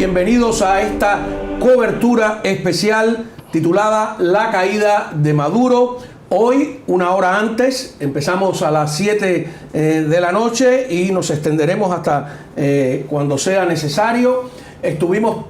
bienvenidos a esta cobertura especial titulada La caída de Maduro. Hoy, una hora antes, empezamos a las 7 de la noche y nos extenderemos hasta cuando sea necesario. Estuvimos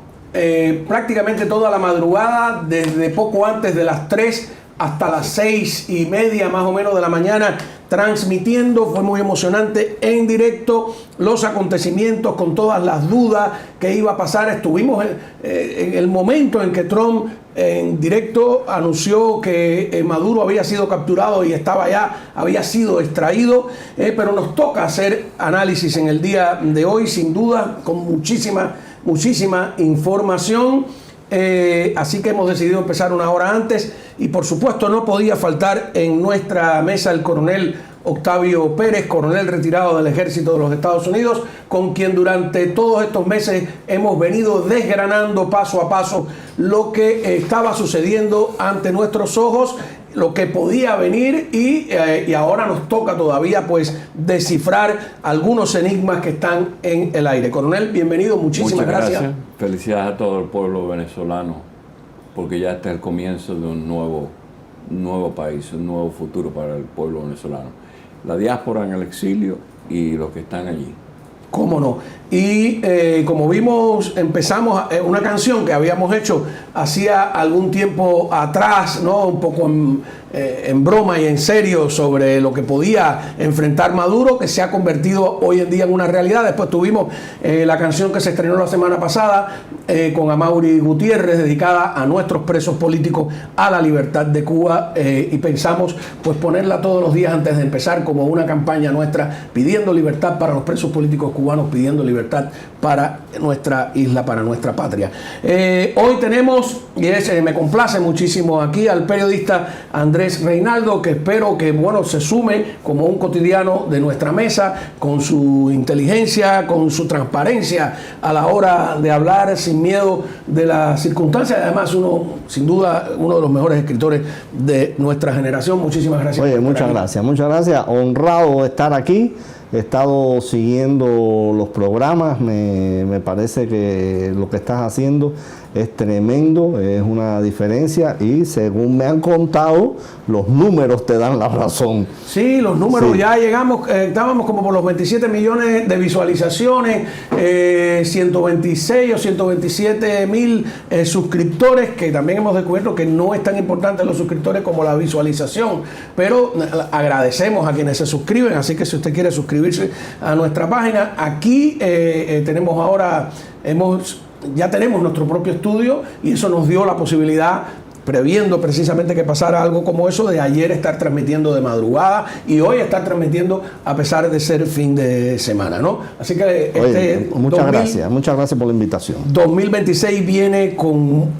prácticamente toda la madrugada, desde poco antes de las 3 hasta las 6:30 más o menos de la mañana, transmitiendo. Fue muy emocionante en directo los acontecimientos, con todas las dudas que iba a pasar. Estuvimos en el momento en que Trump en directo anunció que Maduro había sido capturado y había sido extraído, pero nos toca hacer análisis en el día de hoy, sin duda, con muchísima información. Así que hemos decidido empezar una hora antes y por supuesto no podía faltar en nuestra mesa el coronel Octavio Pérez, coronel retirado del Ejército de los Estados Unidos, con quien durante todos estos meses hemos venido desgranando paso a paso lo que estaba sucediendo ante nuestros ojos, lo que podía venir y ahora nos toca todavía pues descifrar algunos enigmas que están en el aire. Coronel, bienvenido, muchísimas gracias. Felicidades a todo el pueblo venezolano, porque ya está el comienzo de un nuevo país, un nuevo futuro para el pueblo venezolano. La diáspora en el exilio y los que están allí. ¿Cómo no? Y como vimos, empezamos una canción que habíamos hecho hacía algún tiempo atrás, ¿no? Un poco en broma y en serio sobre lo que podía enfrentar Maduro, que se ha convertido hoy en día en una realidad. Después tuvimos la canción que se estrenó la semana pasada con Amaury Gutiérrez, dedicada a nuestros presos políticos, a la libertad de Cuba, y pensamos pues ponerla todos los días antes de empezar como una campaña nuestra, pidiendo libertad para los presos políticos cubanos, pidiendo libertad para nuestra isla, para nuestra patria. Hoy tenemos, y me complace muchísimo aquí, al periodista Andrés Reinaldo, que espero que se sume como un cotidiano de nuestra mesa, con su inteligencia, con su transparencia a la hora de hablar sin miedo de las circunstancias. Además, sin duda, uno de los mejores escritores de nuestra generación. Muchísimas gracias. Oye, muchas gracias. Honrado de estar aquí. He estado siguiendo los programas, me parece que lo que estás haciendo es tremendo, es una diferencia y según me han contado, los números te dan la razón. Sí, los números, sí. Ya llegamos, estábamos como por los 27 millones de visualizaciones, 126 o 127 mil suscriptores, que también hemos descubierto que no es tan importante los suscriptores como la visualización, pero agradecemos a quienes se suscriben, así que si usted quiere suscribirse a nuestra página, aquí tenemos ahora, ya tenemos nuestro propio estudio y eso nos dio la posibilidad, previendo precisamente que pasara algo como eso, de ayer estar transmitiendo de madrugada y hoy estar transmitiendo a pesar de ser fin de semana, ¿no? Así que muchas gracias por la invitación. 2026 viene con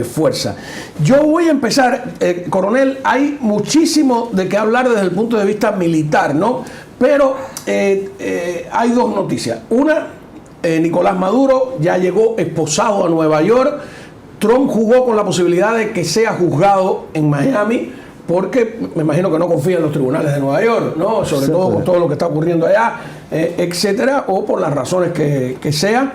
fuerza. Yo voy a empezar, coronel, hay muchísimo de qué hablar desde el punto de vista militar, ¿no? Pero hay dos noticias. Una, Nicolás Maduro ya llegó esposado a Nueva York. Trump jugó con la posibilidad de que sea juzgado en Miami, porque me imagino que no confía en los tribunales de Nueva York, ¿no? Sobre todo con todo lo que está ocurriendo allá, etcétera, o por las razones que sea.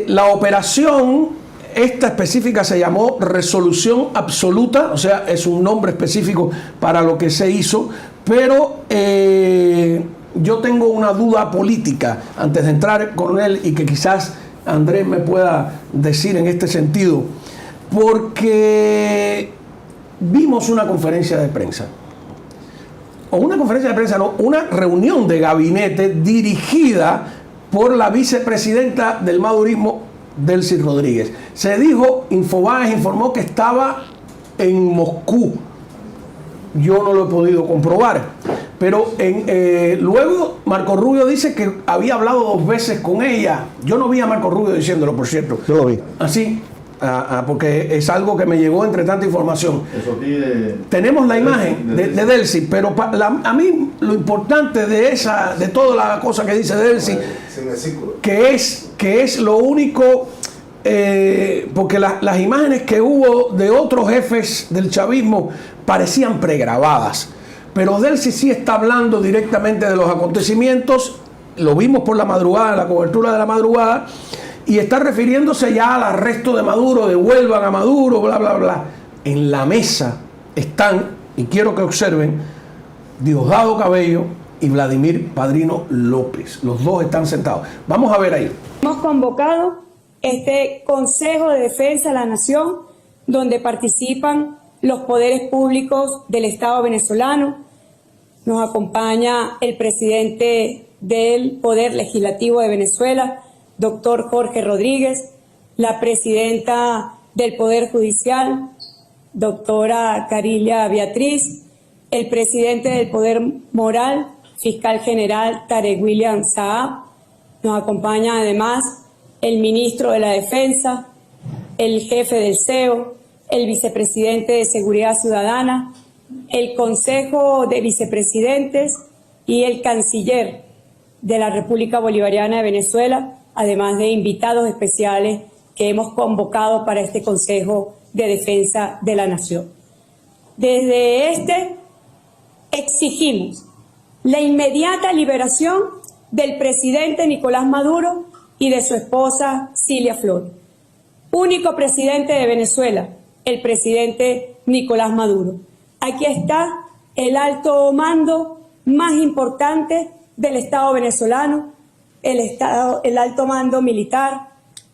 La operación, esta específica, se llamó Resolución Absoluta, o sea, es un nombre específico para lo que se hizo, pero yo tengo una duda política antes de entrar, coronel, y que quizás Andrés me pueda decir en este sentido, porque vimos una conferencia de prensa, o una conferencia de prensa, no, una reunión de gabinete dirigida por la vicepresidenta del madurismo, Delcy Rodríguez. Se dijo, Infobaes informó que estaba en Moscú. Yo no lo he podido comprobar, pero luego Marco Rubio dice que había hablado 2 veces con ella. Yo no vi a Marco Rubio diciéndolo, por cierto. Yo lo vi. Así, porque es algo que me llegó entre tanta información. Eso pide. Tenemos la imagen de Delcy, pero a mí lo importante de toda la cosa que dice Delcy, que es lo único, porque las imágenes que hubo de otros jefes del chavismo parecían pregrabadas, pero Delcy sí está hablando directamente de los acontecimientos. Lo vimos por la madrugada, en la cobertura de la madrugada, y está refiriéndose ya al arresto de Maduro, devuelvan a Maduro, bla, bla, bla. En la mesa están, y quiero que observen, Diosdado Cabello y Vladimir Padrino López. Los dos están sentados. Vamos a ver ahí. Hemos convocado este Consejo de Defensa de la Nación, donde participan los poderes públicos del Estado venezolano. Nos acompaña el presidente del Poder Legislativo de Venezuela, doctor Jorge Rodríguez, la presidenta del Poder Judicial, doctora Carilia Beatriz, el presidente del Poder Moral, fiscal general Tarek William Saab. Nos acompaña además el ministro de la Defensa, el jefe del CEO, el vicepresidente de Seguridad Ciudadana, el Consejo de Vicepresidentes y el canciller de la República Bolivariana de Venezuela, además de invitados especiales que hemos convocado para este Consejo de Defensa de la Nación. Desde este exigimos la inmediata liberación del presidente Nicolás Maduro y de su esposa Cilia Flores. Único presidente de Venezuela, el presidente Nicolás Maduro. Aquí está el alto mando más importante del Estado venezolano, el alto mando militar,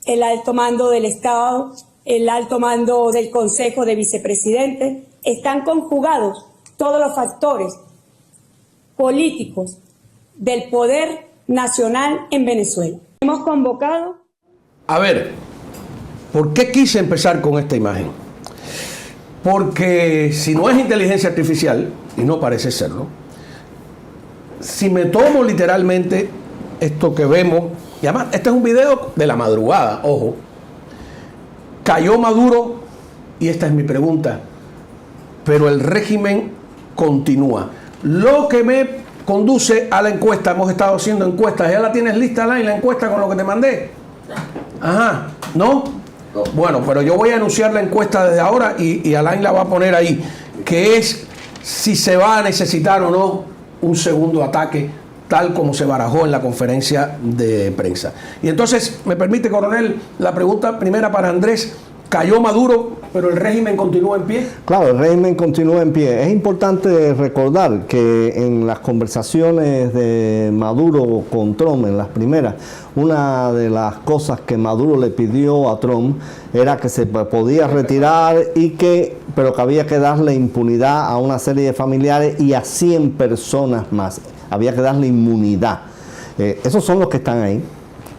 el alto mando del Estado, el alto mando del Consejo de Vicepresidentes. Están conjugados todos los factores políticos del poder nacional en Venezuela. Hemos convocado... A ver, ¿por qué quise empezar con esta imagen? Porque si no es inteligencia artificial, y no parece serlo, si me tomo literalmente esto que vemos, y además este es un video de la madrugada, ojo, cayó Maduro, y esta es mi pregunta, pero el régimen continúa. Lo que me conduce a la encuesta, hemos estado haciendo encuestas, ¿ya la tienes lista, Alain, la encuesta con lo que te mandé? Ajá, ¿no? Bueno, pero yo voy a anunciar la encuesta desde ahora y Alain la va a poner ahí, que es si se va a necesitar o no un segundo ataque, tal como se barajó en la conferencia de prensa. Y entonces, me permite, coronel, la pregunta primera para Andrés. Cayó Maduro, pero el régimen continúa en pie. Claro, el régimen continúa en pie. Es importante recordar que en las conversaciones de Maduro con Trump, en las primeras, una de las cosas que Maduro le pidió a Trump era que se podía retirar pero que había que darle impunidad a una serie de familiares y a 100 personas más. Había que darle inmunidad. Esos son los que están ahí.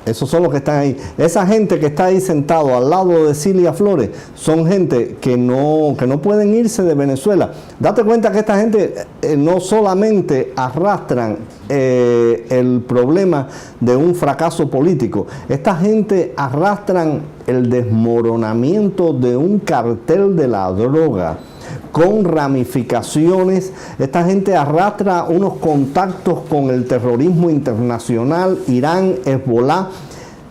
Esos son los que están ahí. Esa gente que está ahí sentado al lado de Cilia Flores son gente que no pueden irse de Venezuela. Date cuenta que esta gente no solamente arrastran el problema de un fracaso político. Esta gente arrastran el desmoronamiento de un cartel de la droga con ramificaciones. Esta gente arrastra unos contactos con el terrorismo internacional, Irán, Hezbollah.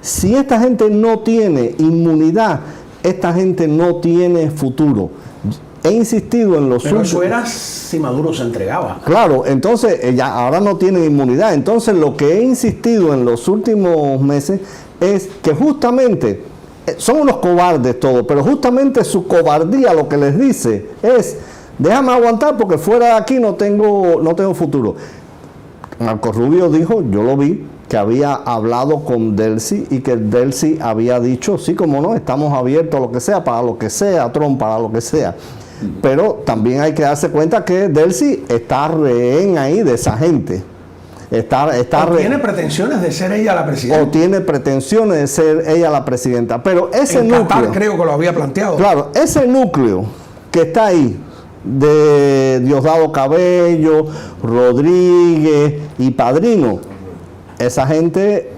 Si esta gente no tiene inmunidad, esta gente no tiene futuro. He insistido en los últimos... Pero eso era si Maduro se entregaba. Claro, entonces ya ahora no tienen inmunidad. Entonces lo que he insistido en los últimos meses es que justamente... son unos cobardes todos, pero justamente su cobardía lo que les dice es: déjame aguantar porque fuera de aquí no tengo futuro. Marco Rubio dijo, yo lo vi, que había hablado con Delcy y que Delcy había dicho, sí, como no, estamos abiertos a lo que sea, para lo que sea, Trump, para lo que sea. Pero también hay que darse cuenta que Delcy está rehén ahí de esa gente. Tiene pretensiones de ser ella la presidenta. O tiene pretensiones de ser ella la presidenta. Pero ese en núcleo... Qatar creo que lo había planteado. Claro, ese núcleo que está ahí, de Diosdado Cabello, Rodríguez y Padrino, esa gente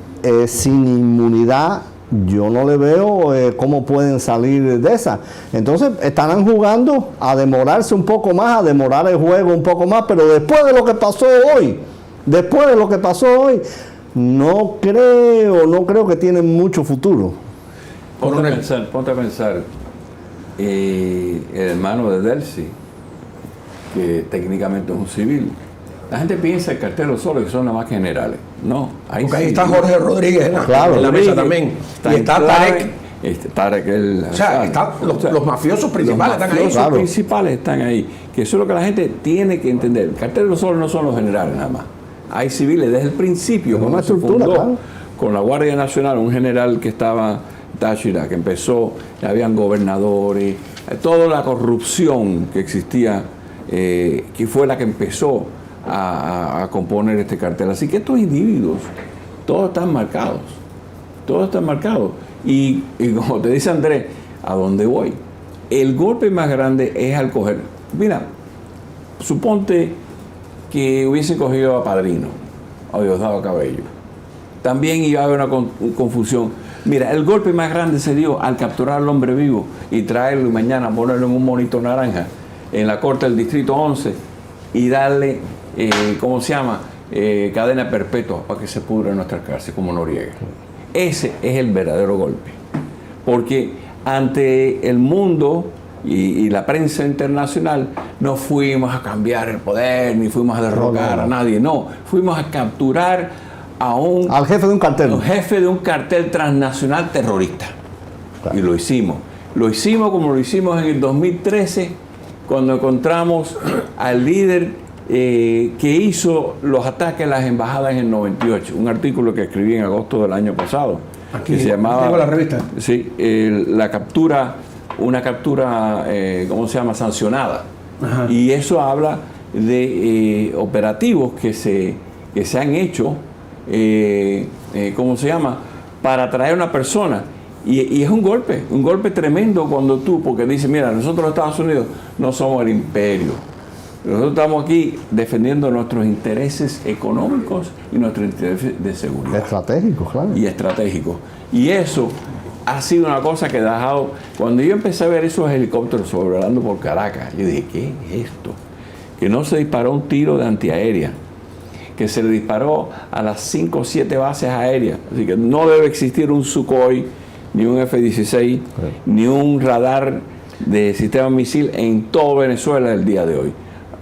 sin inmunidad, yo no le veo cómo pueden salir de esa. Entonces estarán jugando a demorarse un poco más, a demorar el juego un poco más, pero después de lo que pasó hoy... no creo que tienen mucho futuro. Ponte a pensar, el hermano de Delcy, que técnicamente es un civil, La gente piensa que el cartel de los solos son nada más que generales. No, porque ahí está Jorge Rodríguez claro, en la mesa también. Y está Tarek. Tarek los mafiosos principales están ahí. Los mafiosos principales están ahí. Que eso es lo que la gente tiene que entender. El cartel de los solos no son los generales nada más. Hay civiles desde el principio, una estructura, claro, con la Guardia Nacional, un general que estaba Táchira, que empezó, habían gobernadores, toda la corrupción que existía, que fue la que empezó a componer este cartel. Así que estos individuos, todos están marcados. Y como te dice Andrés, ¿a dónde voy? El golpe más grande es al coger. Mira, suponte que hubiesen cogido a Padrino, a Diosdado Cabello. También iba a haber una confusión. Mira, el golpe más grande se dio al capturar al hombre vivo y traerlo y mañana ponerlo en un monito naranja en la corte del Distrito 11 y darle, cadena perpetua para que se pudra en nuestra cárcel, como Noriega. Ese es el verdadero golpe. Porque ante el mundo y la prensa internacional no fuimos a cambiar el poder, ni fuimos a derrocar a nadie, no. Fuimos a capturar al jefe de un cartel. Un jefe de un cartel transnacional terrorista. Claro. Y lo hicimos. Lo hicimos como lo hicimos en el 2013, cuando encontramos al líder que hizo los ataques a las embajadas en el 98. Un artículo que escribí en agosto del año pasado. Aquí, que se llamaba la revista. Sí, una captura, sancionada. Ajá. Y eso habla de operativos que se han hecho, para traer a una persona. Y es un golpe tremendo cuando porque dice, mira, nosotros los Estados Unidos no somos el imperio. Nosotros estamos aquí defendiendo nuestros intereses económicos y nuestros intereses de seguridad. Estratégicos, claro. Y estratégicos. Y eso ha sido una cosa que ha dejado. Cuando yo empecé a ver esos helicópteros sobrevolando por Caracas, yo dije, ¿qué es esto? Que no se disparó un tiro de antiaérea, que se le disparó a las 5 o 7 bases aéreas. Así que no debe existir un Sukhoi, ni un F-16, ni un radar de sistema misil en todo Venezuela el día de hoy.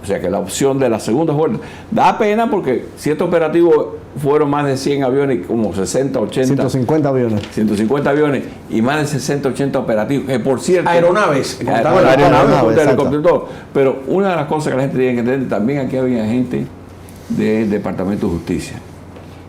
O sea que la opción de la segunda fuerza da pena, porque si estos operativos fueron más de 100 aviones, como 60, 80... 150 aviones. 150 aviones y más de 60, 80 operativos. Que por cierto... Aeronaves. Pero una de las cosas que la gente tiene que entender, también aquí había gente del Departamento de Justicia.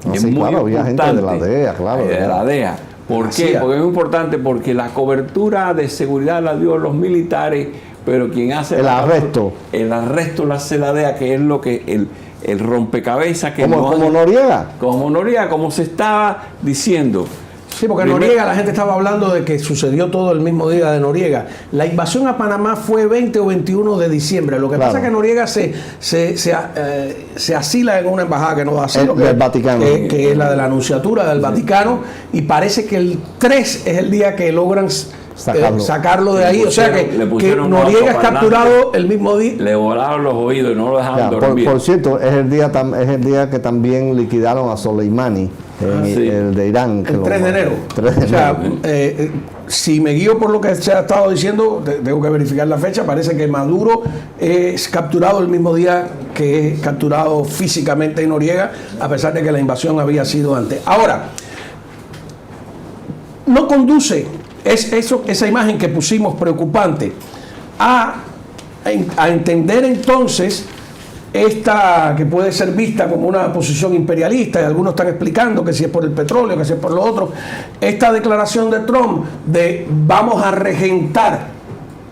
Había gente de la DEA, claro. De la DEA. ¿Por qué? Porque es muy importante, porque la cobertura de seguridad la dio los militares, pero quien hace el arresto lo hace la DEA, que es lo que el rompecabezas que como Noriega. Como Noriega, como se estaba diciendo. Sí, porque Noriega, la gente estaba hablando de que sucedió todo el mismo día de Noriega. La invasión a Panamá fue 20 o 21 de diciembre. Lo que pasa es que Noriega se asila en una embajada que no va a ser del Vaticano, que es la de la Anunciatura del Vaticano, y parece que el 3 es el día que logran sacarlo de ahí. O sea que Noriega es capturado el mismo día. Le volaron los oídos y no lo dejaron dormir. Por cierto, es el día que también liquidaron a Soleimani, el de Irán. El 3 de enero. O sea, si me guío por lo que se ha estado diciendo, tengo que verificar la fecha. Parece que Maduro es capturado el mismo día que es capturado físicamente en Noriega, a pesar de que la invasión había sido antes. Ahora, no conduce esa imagen que pusimos preocupante a entender entonces esta que puede ser vista como una posición imperialista, y algunos están explicando que si es por el petróleo, que si es por lo otro, esta declaración de Trump de vamos a regentar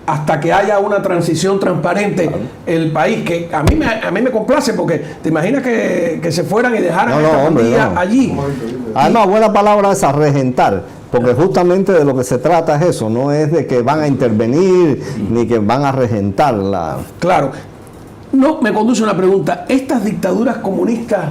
hasta que haya una transición transparente el país, que a mí me complace, porque te imaginas que se fueran y dejaran esta pandilla allí. Además, buena palabra esa, regentar, porque justamente de lo que se trata es eso, no es de que van a intervenir ni que van a regentarla. Claro. No, me conduce una pregunta. ¿Estas dictaduras comunistas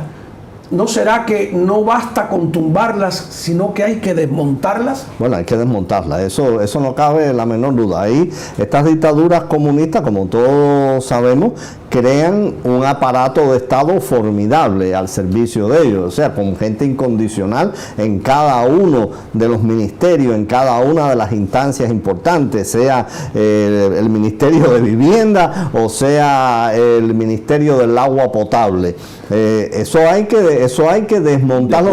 ¿no será que no basta con tumbarlas, sino que hay que desmontarlas? Bueno, hay que desmontarlas, eso no cabe la menor duda. Ahí estas dictaduras comunistas, como todos sabemos, crean un aparato de Estado formidable al servicio de ellos, o sea, con gente incondicional en cada uno de los ministerios, en cada una de las instancias importantes, sea el Ministerio de Vivienda o sea el Ministerio del Agua Potable. Eso hay que desmontarlo.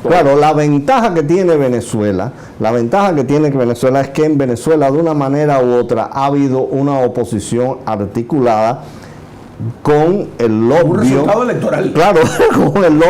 Claro, la ventaja que tiene Venezuela es que en Venezuela de una manera u otra ha habido una oposición articulada con el obvio un resultado electoral. Claro, con el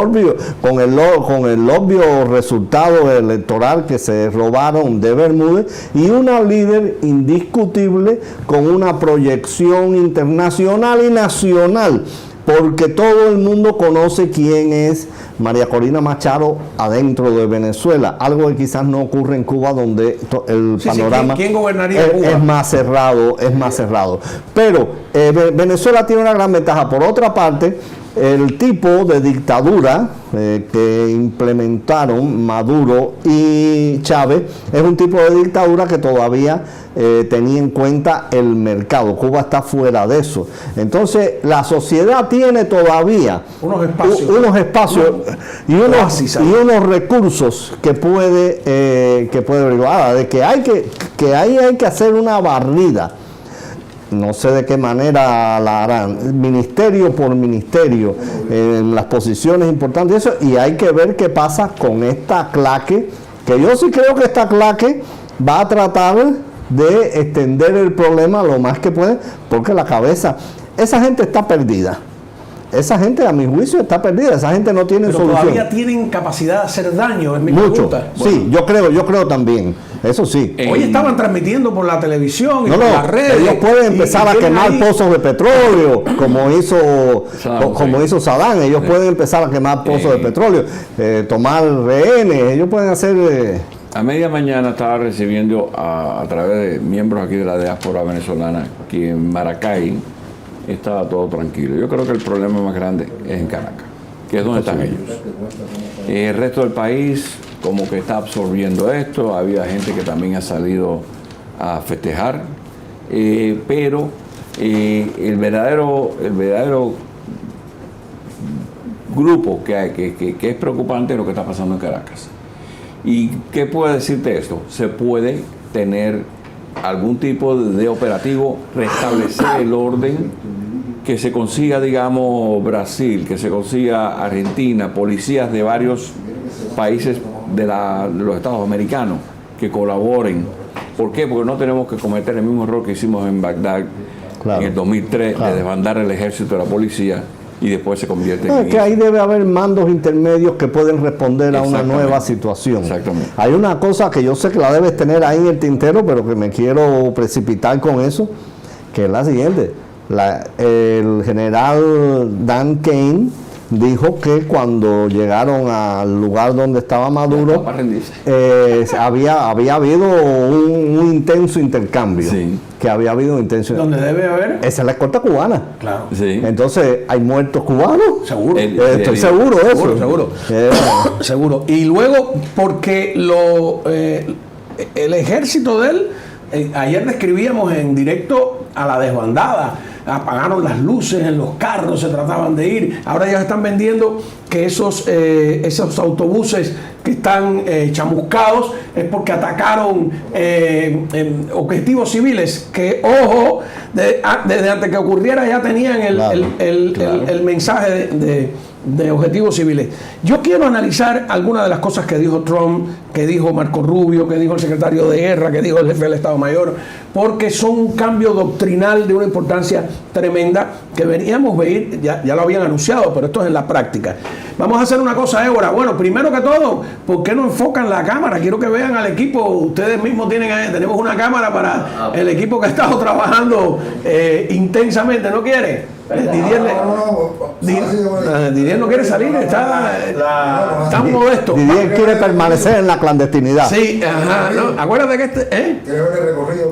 obvio resultado electoral que se robaron de Bermúdez, y una líder indiscutible con una proyección internacional y nacional, porque todo el mundo conoce quién es María Corina Machado adentro de Venezuela, algo que quizás no ocurre en Cuba, donde el panorama ¿quién gobernaría Cuba? Es más cerrado. Pero Venezuela tiene una gran ventaja. Por otra parte, el tipo de dictadura que implementaron Maduro y Chávez es un tipo de dictadura que todavía tenía en cuenta el mercado. Cuba está fuera de eso. Entonces, la sociedad tiene todavía unos espacios y unos recursos que puede averiguar. De que ahí hay que hacer una barrida. No sé de qué manera la harán, ministerio por ministerio, en las posiciones importantes, eso, y hay que ver qué pasa con esta claque, que yo sí creo que esta claque va a tratar de extender el problema lo más que puede, porque la cabeza, esa gente está perdida. Esa gente, a mi juicio, está perdida. Esa gente no tiene solución. Todavía tienen capacidad de hacer daño, es mi mucho. pregunta. Sí, yo creo también. Eso sí. Hoy estaban transmitiendo por la televisión y por las redes. Ellos pueden empezar a quemar pozos de petróleo, como hizo Saddam. Ellos pueden empezar a quemar pozos de petróleo, tomar rehenes. Ellos pueden hacer... A media mañana estaba recibiendo a través de miembros aquí de la diáspora venezolana que en Maracay estaba todo tranquilo. Yo creo que el problema más grande es en Caracas, que es donde están ellos. El resto del país como que está absorbiendo esto. Había gente que también ha salido a festejar, pero el verdadero grupo que hay, que es preocupante, es lo que está pasando en Caracas. ¿Y qué puede decirte esto? Se puede tener algún tipo de operativo, restablecer el orden, que se consiga, digamos, Brasil, que se consiga Argentina, policías de varios países de los Estados americanos que colaboren. ¿Por qué? Porque no tenemos que cometer el mismo error que hicimos en Bagdad en el 2003, de desbandar el ejército de la policía y después se convierte en... Es que ahí debe haber mandos intermedios que pueden responder a una nueva situación. Exactamente. Hay una cosa que yo sé que la debes tener ahí en el tintero, pero que me quiero precipitar con eso, que es la siguiente. El general Dan Kane dijo que cuando llegaron al lugar donde estaba Maduro, había habido un intenso intercambio. Sí. Que había habido un intenso ¿Dónde debe haber? Esa es la escolta cubana. Claro. Sí. Entonces, ¿hay muertos cubanos? Seguro. Estoy seguro de eso. Seguro. Seguro. Y luego, porque el ejército de él, ayer describíamos en directo a la desbandada. Apagaron las luces en los carros, se trataban de ir. Ahora ya están vendiendo que esos autobuses que están chamuscados es porque atacaron objetivos civiles que, ojo, desde antes que ocurriera ya tenían el mensaje de objetivos civiles. Yo quiero analizar algunas de las cosas que dijo Trump, que dijo Marco Rubio, que dijo el secretario de Guerra, que dijo el jefe del Estado Mayor, porque son un cambio doctrinal de una importancia tremenda que veníamos a ver, ya lo habían anunciado, pero esto es en la práctica. Vamos a hacer una cosa, Évora. Bueno, primero que todo, ¿por qué no enfocan la cámara? Quiero que vean al equipo. Ustedes mismos tenemos una cámara para el equipo que ha estado trabajando intensamente. ¿No quiere? Didier no quiere salir, está modesto. Didier quiere permanecer en la clandestinidad. Sí, ajá. ¿No? Acuérdate que Creo que el recorrido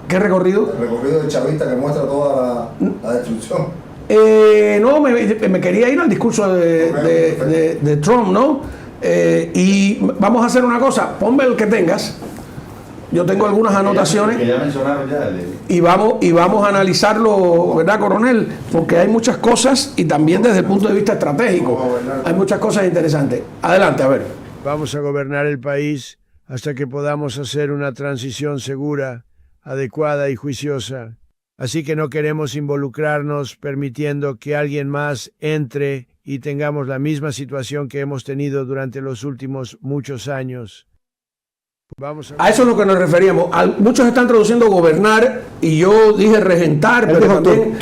¿Qué recorrido? El recorrido del chavista que muestra toda la destrucción. No, me quería ir al discurso de Trump, ¿no? Y vamos a hacer una cosa, ponme el que tengas. Yo tengo algunas anotaciones que ya mencionaron ya. y vamos a analizarlo, ¿verdad, coronel? Porque hay muchas cosas y también desde el punto de vista estratégico hay muchas cosas interesantes. Adelante, a ver. Vamos a gobernar el país hasta que podamos hacer una transición segura, adecuada y juiciosa. Así que no queremos involucrarnos permitiendo que alguien más entre y tengamos la misma situación que hemos tenido durante los últimos muchos años. A eso es lo que nos referíamos. Muchos están traduciendo gobernar y yo dije regentar, pero también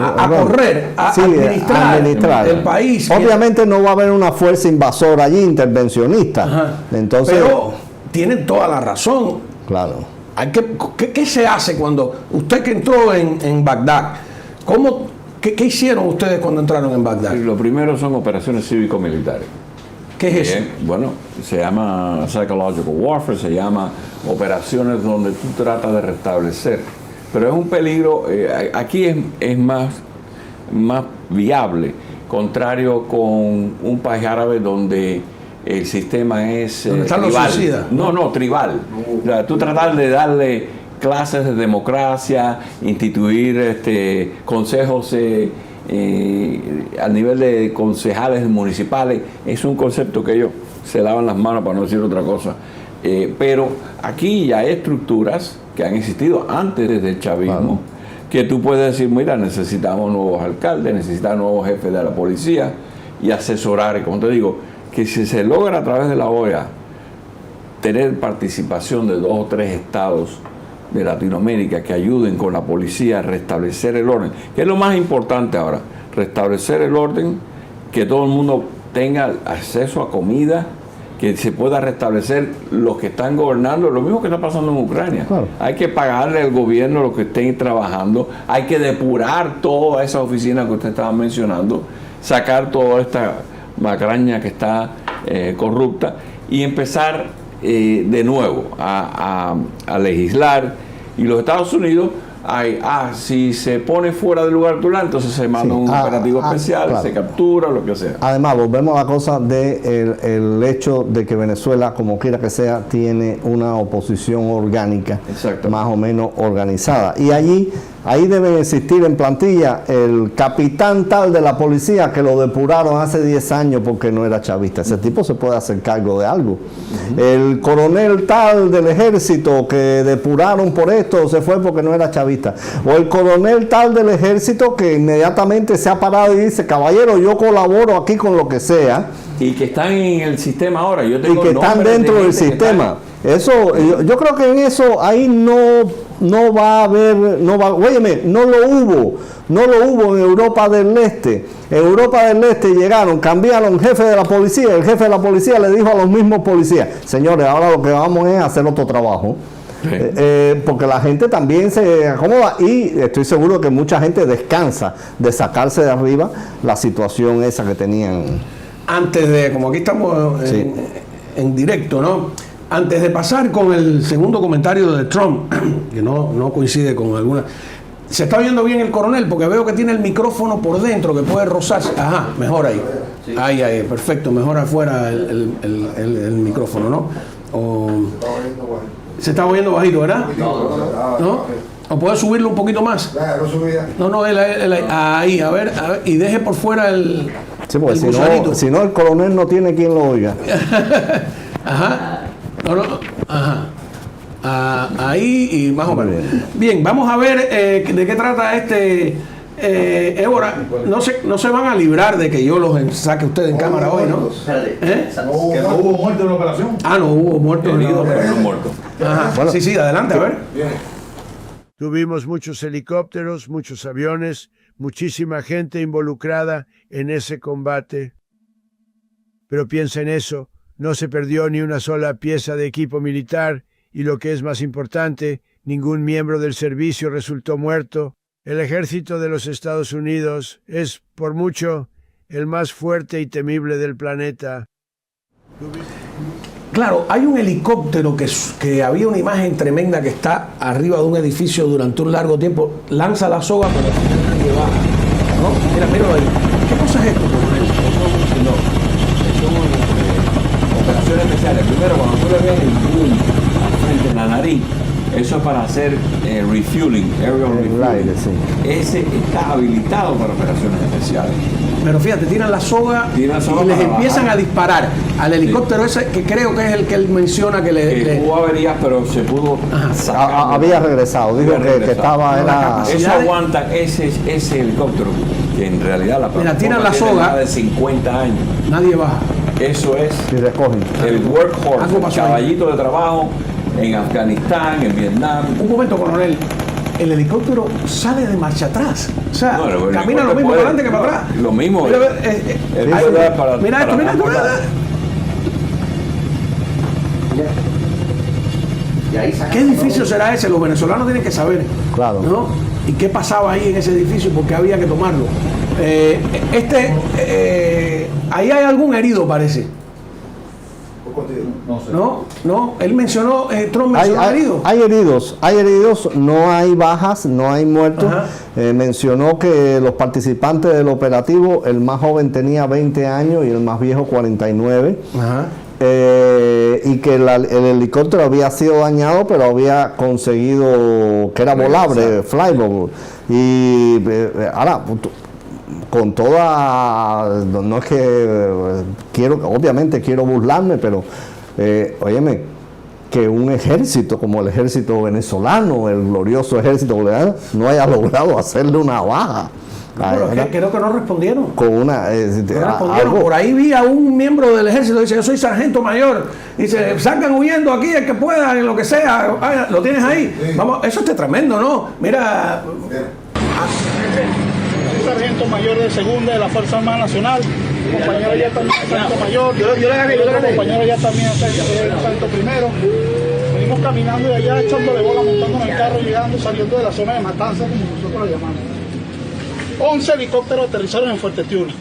a correr, a administrar el país. Obviamente no va a haber una fuerza invasora allí, intervencionista. Ajá. Entonces, pero tienen toda la razón. Claro. ¿Qué se hace cuando usted que entró en Bagdad? ¿Qué hicieron ustedes cuando entraron en Bagdad? Lo primero son operaciones cívico-militares. ¿Qué es eso? Bueno, se llama psychological warfare, se llama operaciones donde tú tratas de restablecer. Pero es un peligro, aquí es más viable, contrario con un país árabe donde el sistema es tribal. No, tribal. O sea, tú tratar de darle clases de democracia, instituir consejos al nivel de concejales municipales, es un concepto que ellos se lavan las manos para no decir otra cosa. Pero aquí ya hay estructuras que han existido antes del chavismo, que tú puedes decir, mira, necesitamos nuevos alcaldes, necesitamos nuevos jefes de la policía y asesorar. Y como te digo, que si se logra a través de la OEA tener participación de 2 o 3 estados de Latinoamérica que ayuden con la policía a restablecer el orden, que es lo más importante ahora, restablecer el orden, que todo el mundo tenga acceso a comida, que se pueda restablecer los que están gobernando, lo mismo que está pasando en Ucrania. Claro. Hay que pagarle al gobierno a los que estén trabajando, hay que depurar todas esas oficinas que usted estaba mencionando, sacar toda esta macraña que está corrupta y empezar de nuevo a legislar. Y los Estados Unidos, si se pone fuera del lugar natural, entonces se manda un operativo especial, claro, se captura, lo que sea. Además, volvemos a la cosa de el hecho de que Venezuela, como quiera que sea, tiene una oposición orgánica, más o menos organizada. Y ahí debe existir en plantilla el capitán tal de la policía que lo depuraron hace 10 años porque no era chavista. Ese tipo se puede hacer cargo de algo. El coronel tal del ejército que depuraron por esto se fue porque no era chavista. O el coronel tal del ejército que inmediatamente se ha parado y dice, caballero, yo colaboro aquí con lo que sea. Y que están en el sistema ahora. Y que están dentro del sistema. Eso, yo creo que en eso ahí no va a haber, óyeme, no lo hubo en Europa del Este. En Europa del Este llegaron, cambiaron jefe de la policía, el jefe de la policía le dijo a los mismos policías, señores, ahora lo que vamos es hacer otro trabajo. Sí. Porque la gente también se acomoda y estoy seguro que mucha gente descansa de sacarse de arriba la situación esa que tenían. Antes de, como aquí estamos en directo, ¿no? Antes de pasar con el segundo comentario de Trump, que no coincide con alguna... ¿Se está oyendo bien el coronel? Porque veo que tiene el micrófono por dentro, que puede rozarse. Ajá, mejor ahí. Sí. Ahí, perfecto. Mejor afuera el micrófono, ¿no? Se está oyendo bajito, ¿verdad? ¿No? ¿O puede subirlo un poquito más? No, ahí, a ver, y deje por fuera el... Sí, porque si no, el coronel no tiene quien lo oiga. Ajá. Ajá. Ahí y más o menos. Bien, vamos a ver de qué trata Évora, no se van a librar de que yo los saque ustedes en cámara hoy, ¿no? Que no hubo muertos en la operación. No hubo muertos en la operación. Ajá. Bueno, sí, adelante, a ver. Tuvimos muchos helicópteros, muchos aviones, muchísima gente involucrada en ese combate. Pero piensa en eso, no se perdió ni una sola pieza de equipo militar y lo que es más importante, ningún miembro del servicio resultó muerto. El ejército de los Estados Unidos es, por mucho, el más fuerte y temible del planeta. Claro, hay un helicóptero que había una imagen tremenda que está arriba de un edificio durante un largo tiempo, lanza la soga, pero nadie baja. ¿no? Míralo ahí. ¿Qué cosa es esto, coronel? Son operaciones especiales. Primero, cuando tú le ves el boom al frente en la nariz, eso es para hacer refueling, aerial refueling. El aire, sí. Ese está habilitado para operaciones especiales. Pero fíjate, tiran la soga y les para empiezan bajar. a disparar al helicóptero ese que creo que es el que él menciona que le... Hubo averías, pero se pudo sacar. Había regresado, digo que estaba, era... Eso aguanta ese helicóptero, que en realidad la Mira, tiran la tiene soga. más de 50 años. Nadie baja. Eso es Y recogen. el Algo workhorse, el pasó ahí. caballito de trabajo en Afganistán, en Vietnam. Un momento, coronel. El helicóptero sale de marcha atrás. O sea, No, el camina lo helicóptero mismo puede- para adelante que para atrás. lo mismo. Mira, Él ahí, puede dar para- mira esto, para mira esto. ambos lados. ¿Qué edificio será ese? Los venezolanos tienen que saber. Claro. ¿No? ¿Y qué pasaba ahí en ese edificio? Porque había que tomarlo. Ahí hay algún herido, parece. No sé. ¿No? No, él mencionó, Trump mencionó heridos. Hay heridos, no hay bajas, no hay muertos. Ajá. Mencionó que los participantes del operativo, el más joven tenía 20 años y el más viejo 49. Ajá. Y que el helicóptero había sido dañado, pero había conseguido que era volable, flyable. Y ahora, con toda, no es que obviamente quiero burlarme, pero óyeme, que un ejército como el ejército venezolano, el glorioso ejército venezolano, no haya logrado hacerle una baja. Pero creo que no respondieron. Con una No respondieron. algo, Por ahí vi a un miembro del ejército, dice, yo soy sargento mayor. Dice, salgan huyendo aquí el que pueda, en lo que sea. Ah, lo tienes ahí. Vamos, eso está tremendo, ¿no? Mira, Soy sargento mayor de segunda de la Fuerza Armada Nacional. Mi compañero ya también es sargento mayor. Yo le gané. Mi compañero ya también es sargento primero. Venimos caminando de allá, echándole bola, montando en el carro, llegando, saliendo de la zona de matanza, como nosotros la llamamos. 11 helicópteros aterrizaron en Fuerte Tiuna.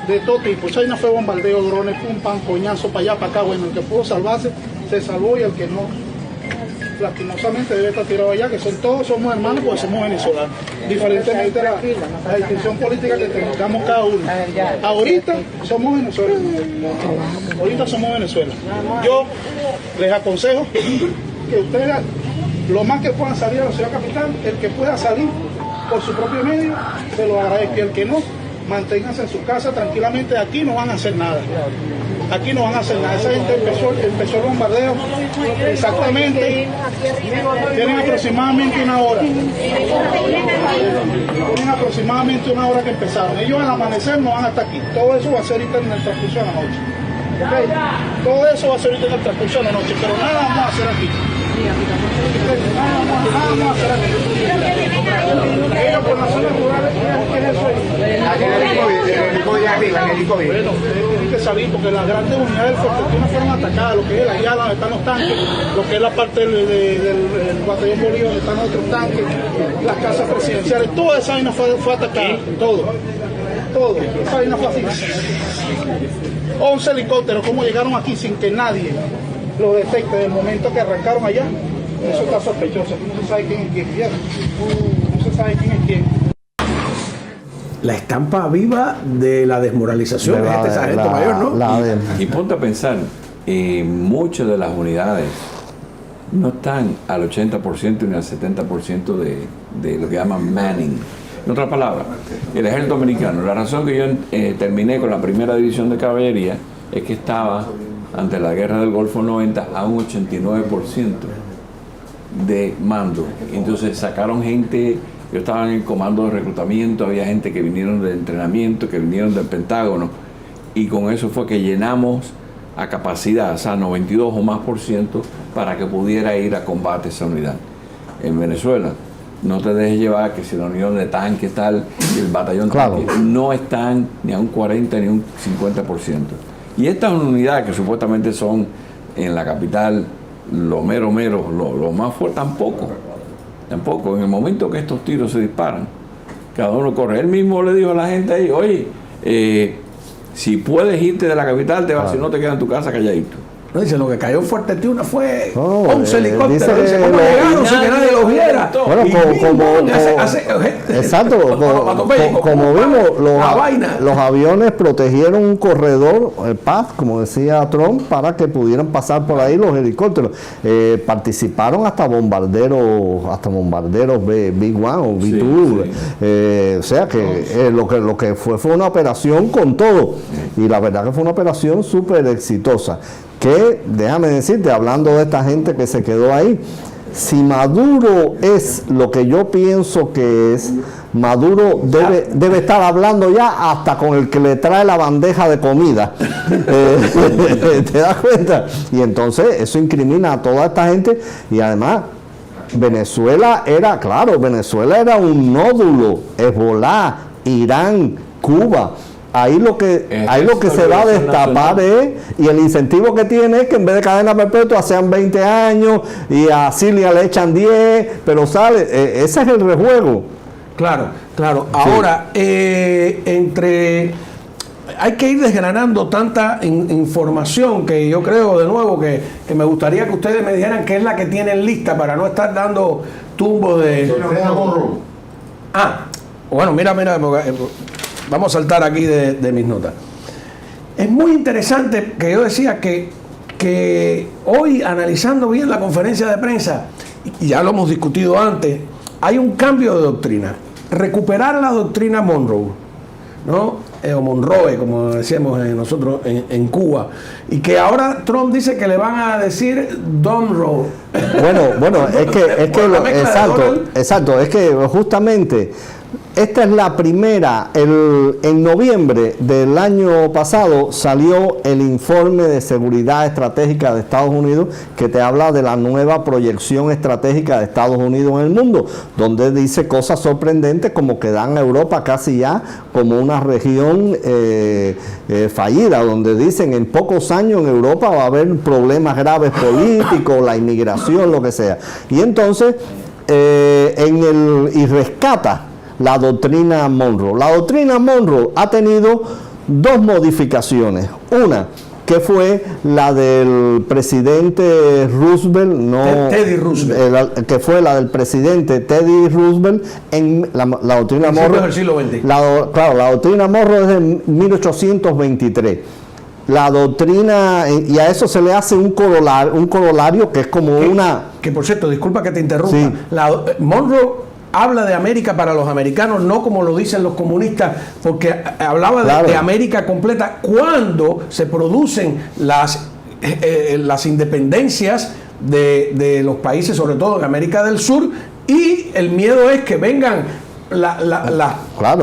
De todo tipo. Esa vaina fue bombardeo, drones, pum, pam, coñazo, para allá, para acá. Bueno, el que pudo salvarse, se salvó, y el que no, lastimosamente debe estar tirado allá, que todos somos hermanos porque somos venezolanos. Diferentemente la distinción política que tengamos cada uno. Ahorita somos Venezuela. Ahorita somos Venezuela. Yo les aconsejo que ustedes lo más que puedan salir a la ciudad capital, el que pueda salir por su propio medio, se lo agradezco. Y el que no, manténganse en su casa tranquilamente. Aquí no van a hacer nada. Aquí no van a hacer nada. Esa gente empezó el bombardeo exactamente. Tienen aproximadamente una hora. Tienen aproximadamente una hora que empezaron. Ellos al amanecer no van hasta aquí. Todo eso va a ser ahorita en el transcurso de la noche. ¿Okay? Todo eso va a ser ahorita en el transcurso de la noche. Pero nada vamos a hacer aquí. Nada vamos a hacer aquí. Ellos por las zonas rurales, ¿qué es eso ahí? Bueno, tienen que salir porque las grandes unidades del Fuerte Tiuna fueron atacadas, lo que es la Yala, donde están los tanques, lo que es la parte del batallón Bolívar, donde están otros tanques, las casas presidenciales, toda esa vaina fue atacada, todo, esa vaina fue así. 11 helicópteros, ¿cómo llegaron aquí sin que nadie lo detecte del momento que arrancaron allá? Eso está sospechoso, no se sabe quién es quién, no se sabe quién es quién. la estampa viva de la desmoralización de este sargento mayor, ¿no? Y ponte a pensar, muchas de las unidades no están al 80% ni al 70% de lo que llaman manning. En otras palabras, el ejército americano, la razón que yo terminé con la primera división de caballería es que estaba, ante la guerra del Golfo 90, a un 89% de mando. Entonces sacaron gente, yo estaba en el comando de reclutamiento, había gente que vinieron del entrenamiento, que vinieron del Pentágono, y con eso fue que llenamos a capacidad, o sea, 92 o más %, para que pudiera ir a combate esa unidad. En Venezuela, no te dejes llevar que si la unión de tanques tal, y el batallón tanque, no están ni a un 40 ni un 50%. Y estas unidades que supuestamente son en la capital lo lo más fuerte, tampoco. En el momento que estos tiros se disparan, cada uno corre. Él mismo le dijo a la gente ahí, oye, si puedes irte de la capital, te vas, si no te quedas en tu casa calladito. No, dice, lo que cayó en Fuerte Tiuna fue No, 11 helicópteros. dice Dice, que ¿cómo lo- llegaron sin que nadie los viera? Bueno, Y exacto, como vimos, la vaina. los aviones protegieron un corredor, paz, como decía Trump, para que pudieran pasar por ahí los helicópteros. Participaron hasta bombarderos B-1 o B-2. Sí. O sea que lo que fue una operación con todo. Y la verdad que fue una operación súper exitosa. Que, déjame decirte, hablando de esta gente que se quedó ahí, si Maduro es lo que yo pienso que es, Maduro debe estar hablando ya hasta con el que le trae la bandeja de comida. ¿Te das cuenta? Y entonces eso incrimina a toda esta gente. Y además Venezuela era un nódulo. Hezbolá, Irán, Cuba. Ahí lo que se va a destapar es, y el incentivo que tiene es que en vez de cadena perpetua sean 20 años y a Cilia le echan 10, pero sale, ese es el rejuego. Claro. Ahora, hay que ir desgranando tanta información que yo creo, de nuevo, que me gustaría que ustedes me dijeran qué es la que tienen lista para no estar dando tumbos de... Bueno, mira, vamos a saltar aquí de mis notas. Es muy interesante que yo decía que hoy, analizando bien la conferencia de prensa, y ya lo hemos discutido antes, hay un cambio de doctrina. Recuperar la doctrina Monroe, ¿no? O Monroe, como decíamos nosotros en Cuba, y que ahora Trump dice que le van a decir Domroe. Bueno, es que exacto, es que justamente esta es la primera. En noviembre del año pasado salió el informe de seguridad estratégica de Estados Unidos, que te habla de la nueva proyección estratégica de Estados Unidos en el mundo, donde dice cosas sorprendentes como que dan a Europa casi ya como una región fallida, donde dicen en pocos años en Europa va a haber problemas graves políticos, la inmigración, lo que sea. Y entonces y rescata la doctrina Monroe. La doctrina Monroe ha tenido dos modificaciones. Una, que fue la del presidente Roosevelt, Teddy Roosevelt. que fue la del presidente Teddy Roosevelt en la doctrina Monroe del siglo XX. La doctrina Monroe es de 1823. La doctrina, y a eso se le hace un corolario que es como que por cierto, disculpa que te interrumpa, Sí. Monroe habla de América para los americanos, no como lo dicen los comunistas, porque hablaba de América completa cuando se producen las independencias de los países, sobre todo en América del Sur, y el miedo es que vengan las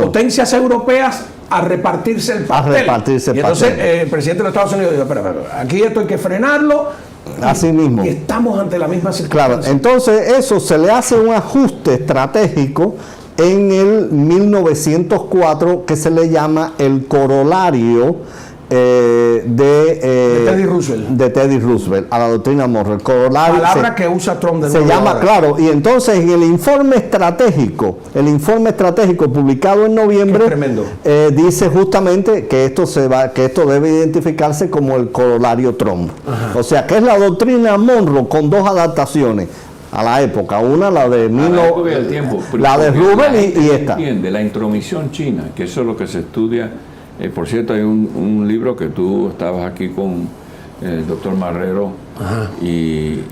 potencias europeas a repartirse el pastel. Y entonces el presidente de los Estados Unidos dijo, espera, aquí esto hay que frenarlo. Así mismo. Y estamos ante la misma circunstancia. Claro, entonces eso se le hace un ajuste estratégico en el 1904 que se le llama el corolario de Teddy Roosevelt a la doctrina Monroe. El corolario palabra que usa Trump de se nuevo llama, ahora. claro, y entonces en el informe estratégico publicado en noviembre, dice justamente que esto debe identificarse como el corolario Trump. Ajá. O sea, que es la doctrina Monroe con dos adaptaciones a la época, una la de la de Roosevelt y esta. Entiende la intromisión china, que eso es lo que se estudia. Por cierto, hay un libro que tú estabas aquí con el doctor Marrero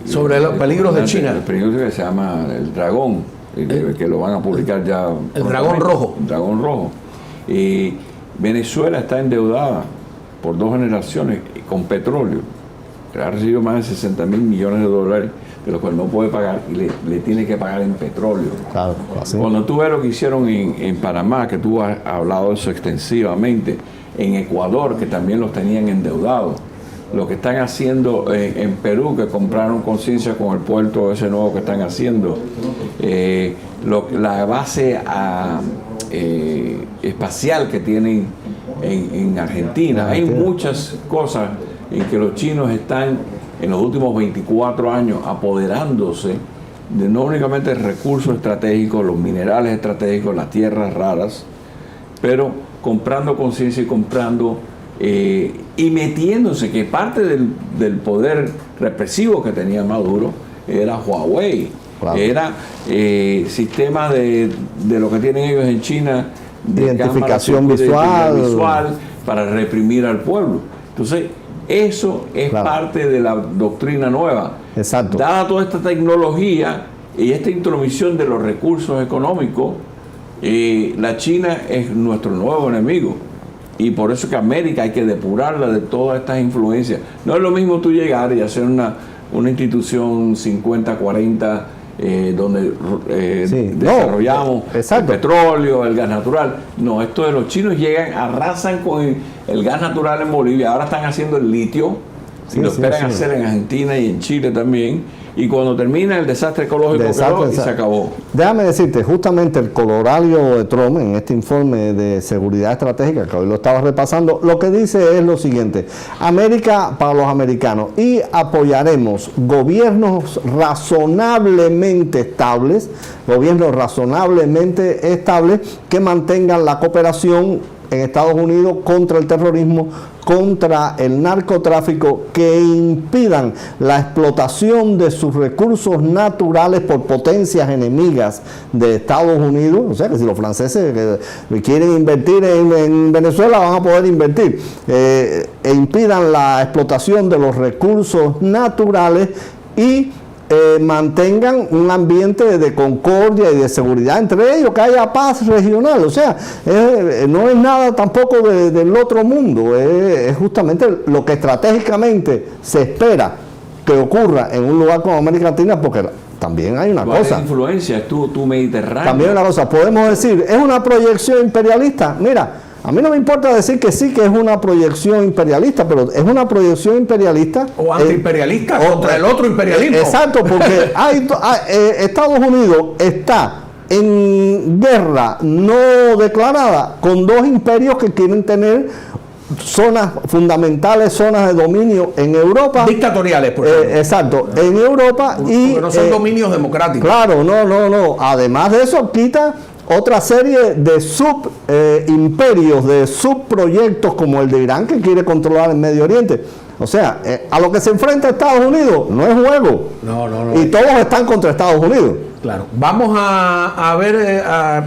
sobre los peligros de China. El peligro que se llama El Dragón, que lo van a publicar ya. El Dragón Rojo. El Dragón Rojo. Y Venezuela está endeudada por 2 generaciones con petróleo. Ha recibido más de 60 mil millones de dólares, de los cuales no puede pagar y le tiene que pagar en petróleo. Claro, así. Cuando tú ves lo que hicieron en Panamá, que tú has hablado de eso extensivamente, en Ecuador, que también los tenían endeudados, lo que están haciendo en Perú, que compraron conciencia con el puerto ese nuevo que están haciendo, la base espacial que tienen en Argentina. Hay muchas cosas en que los chinos están en los últimos 24 años apoderándose de no únicamente recursos estratégicos, los minerales estratégicos, las tierras raras, pero comprando conciencia y comprando y metiéndose que parte del poder represivo que tenía Maduro era Huawei, claro, era sistema de lo que tienen ellos en China, de identificación visual para reprimir al pueblo. Entonces, eso es claro, parte de la doctrina nueva. Exacto. Dada toda esta tecnología y esta intromisión de los recursos económicos, la China es nuestro nuevo enemigo. Y por eso que América hay que depurarla de todas estas influencias. No es lo mismo tú llegar y hacer una institución 50-40 donde desarrollamos el petróleo, el gas natural. No, esto de los chinos llegan, arrasan con el gas natural en Bolivia, ahora están haciendo el litio, y lo esperan hacer en Argentina y en Chile también. Y cuando termina el desastre ecológico y se acabó. Déjame decirte, justamente el corolario de Trump en este informe de seguridad estratégica, que hoy lo estaba repasando, lo que dice es lo siguiente: América para los americanos, y apoyaremos gobiernos razonablemente estables que mantengan la cooperación en Estados Unidos contra el terrorismo, contra el narcotráfico, que impidan la explotación de sus recursos naturales por potencias enemigas de Estados Unidos. O sea que si los franceses quieren invertir en Venezuela, van a poder invertir, e impidan la explotación de los recursos naturales y mantengan un ambiente de concordia y de seguridad entre ellos, que haya paz regional. O sea, no es nada tampoco del otro mundo, es justamente lo que estratégicamente se espera que ocurra en un lugar como América Latina, porque también hay una cosa. Influencia es tu Mediterráneo. También hay una cosa, podemos decir, ¿es una proyección imperialista? Mira, a mí no me importa decir que sí, que es una proyección imperialista, pero es una proyección imperialista. O antiimperialista, contra el otro imperialismo. Exacto, porque Estados Unidos está en guerra no declarada con dos imperios que quieren tener zonas fundamentales, zonas de dominio en Europa. Dictatoriales, por ejemplo. Exacto, en Europa. Porque no son dominios democráticos. Claro, no. Además de eso, quita otra serie de subimperios, de subproyectos como el de Irán, que quiere controlar el Medio Oriente. O sea, a lo que se enfrenta Estados Unidos no es juego. No. Y todos están contra Estados Unidos. Claro. Vamos a ver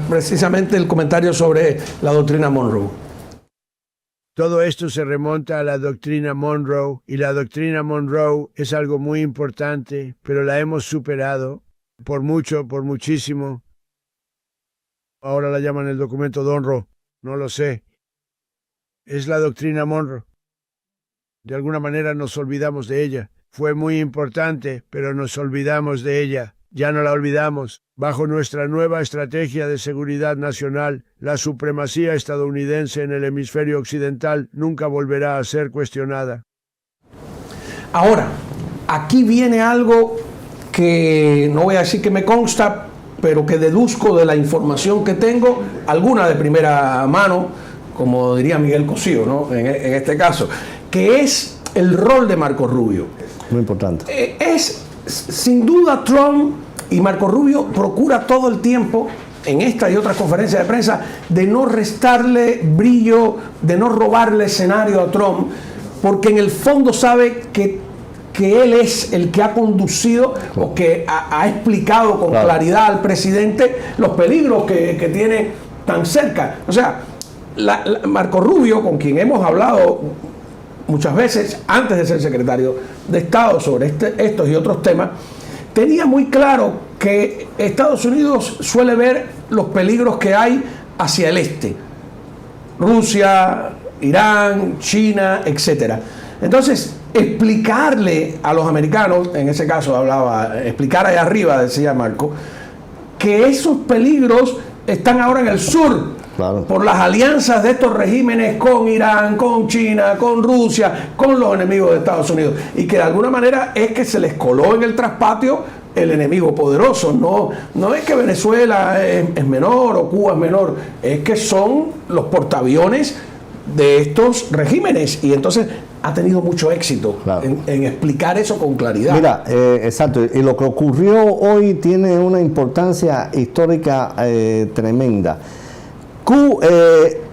precisamente el comentario sobre la doctrina Monroe. Todo esto se remonta a la doctrina Monroe, y la doctrina Monroe es algo muy importante, pero la hemos superado por muchísimo. Ahora la llaman el documento Monroe, no lo sé. Es la doctrina Monroe. De alguna manera nos olvidamos de ella. Fue muy importante, pero nos olvidamos de ella. Ya no la olvidamos. Bajo nuestra nueva estrategia de seguridad nacional, la supremacía estadounidense en el hemisferio occidental nunca volverá a ser cuestionada. Ahora, aquí viene algo que no voy a decir que me consta, pero que deduzco de la información que tengo, alguna de primera mano, como diría Miguel Cosío, ¿no? En este caso, que es el rol de Marco Rubio. Muy importante. Es sin duda Trump, y Marco Rubio procura todo el tiempo, en esta y otras conferencias de prensa, de no restarle brillo, de no robarle escenario a Trump, porque en el fondo sabe que él es el que ha conducido o que ha explicado con claridad al presidente los peligros que tiene tan cerca. O sea, Marco Rubio, con quien hemos hablado muchas veces antes de ser secretario de Estado sobre estos y otros temas, tenía muy claro que Estados Unidos suele ver los peligros que hay hacia el este. Rusia, Irán, China, etcétera. Entonces, explicarle a los americanos, en ese caso explicar allá arriba, decía Marco, que esos peligros están ahora en el sur, claro, por las alianzas de estos regímenes con Irán, con China, con Rusia, con los enemigos de Estados Unidos, y que de alguna manera es que se les coló en el traspatio el enemigo poderoso. No es que Venezuela es menor o Cuba es menor, es que son los portaaviones de estos regímenes, y entonces ha tenido mucho éxito, claro, en explicar eso con claridad. Mira, exacto, y lo que ocurrió hoy tiene una importancia histórica tremenda.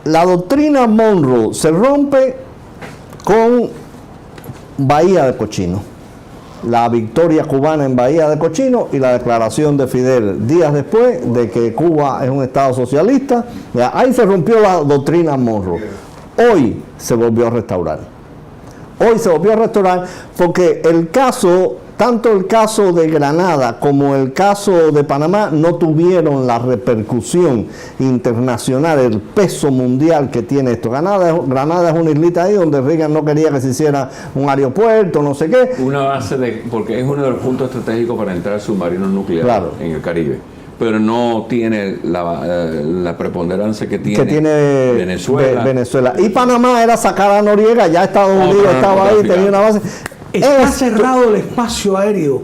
La doctrina Monroe se rompe con Bahía de Cochino. La victoria cubana en Bahía de Cochino y la declaración de Fidel días después de que Cuba es un estado socialista. Ya, ahí se rompió la doctrina Monroe. Hoy se volvió a restaurar. Hoy se volvió a restaurar porque el caso, tanto el caso de Granada como el caso de Panamá, no tuvieron la repercusión internacional, el peso mundial que tiene esto. Granada es una islita ahí donde Reagan no quería que se hiciera un aeropuerto, no sé qué. Una base porque es uno de los puntos estratégicos para entrar submarinos nucleares Claro. en el Caribe. Pero no tiene la preponderancia que tiene Venezuela. Y Panamá era sacar a Noriega, ya Estados Unidos estaba ahí, tenía una base. Está cerrado el espacio aéreo.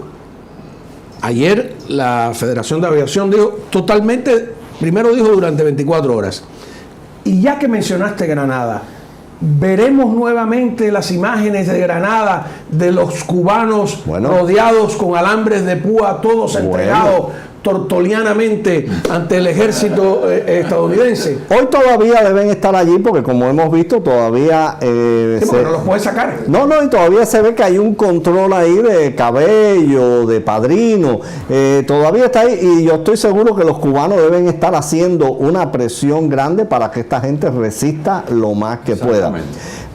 Ayer la Federación de Aviación dijo totalmente, primero dijo durante 24 horas. Y ya que mencionaste Granada, veremos nuevamente las imágenes de Granada de los cubanos rodeados con alambres de púa, todos entregados tortolianamente ante el ejército estadounidense. Hoy todavía deben estar allí porque, como hemos visto, todavía porque no los puede sacar. No, y todavía se ve que hay un control ahí de cabello, de padrino, todavía está ahí, y yo estoy seguro que los cubanos deben estar haciendo una presión grande para que esta gente resista lo más que pueda.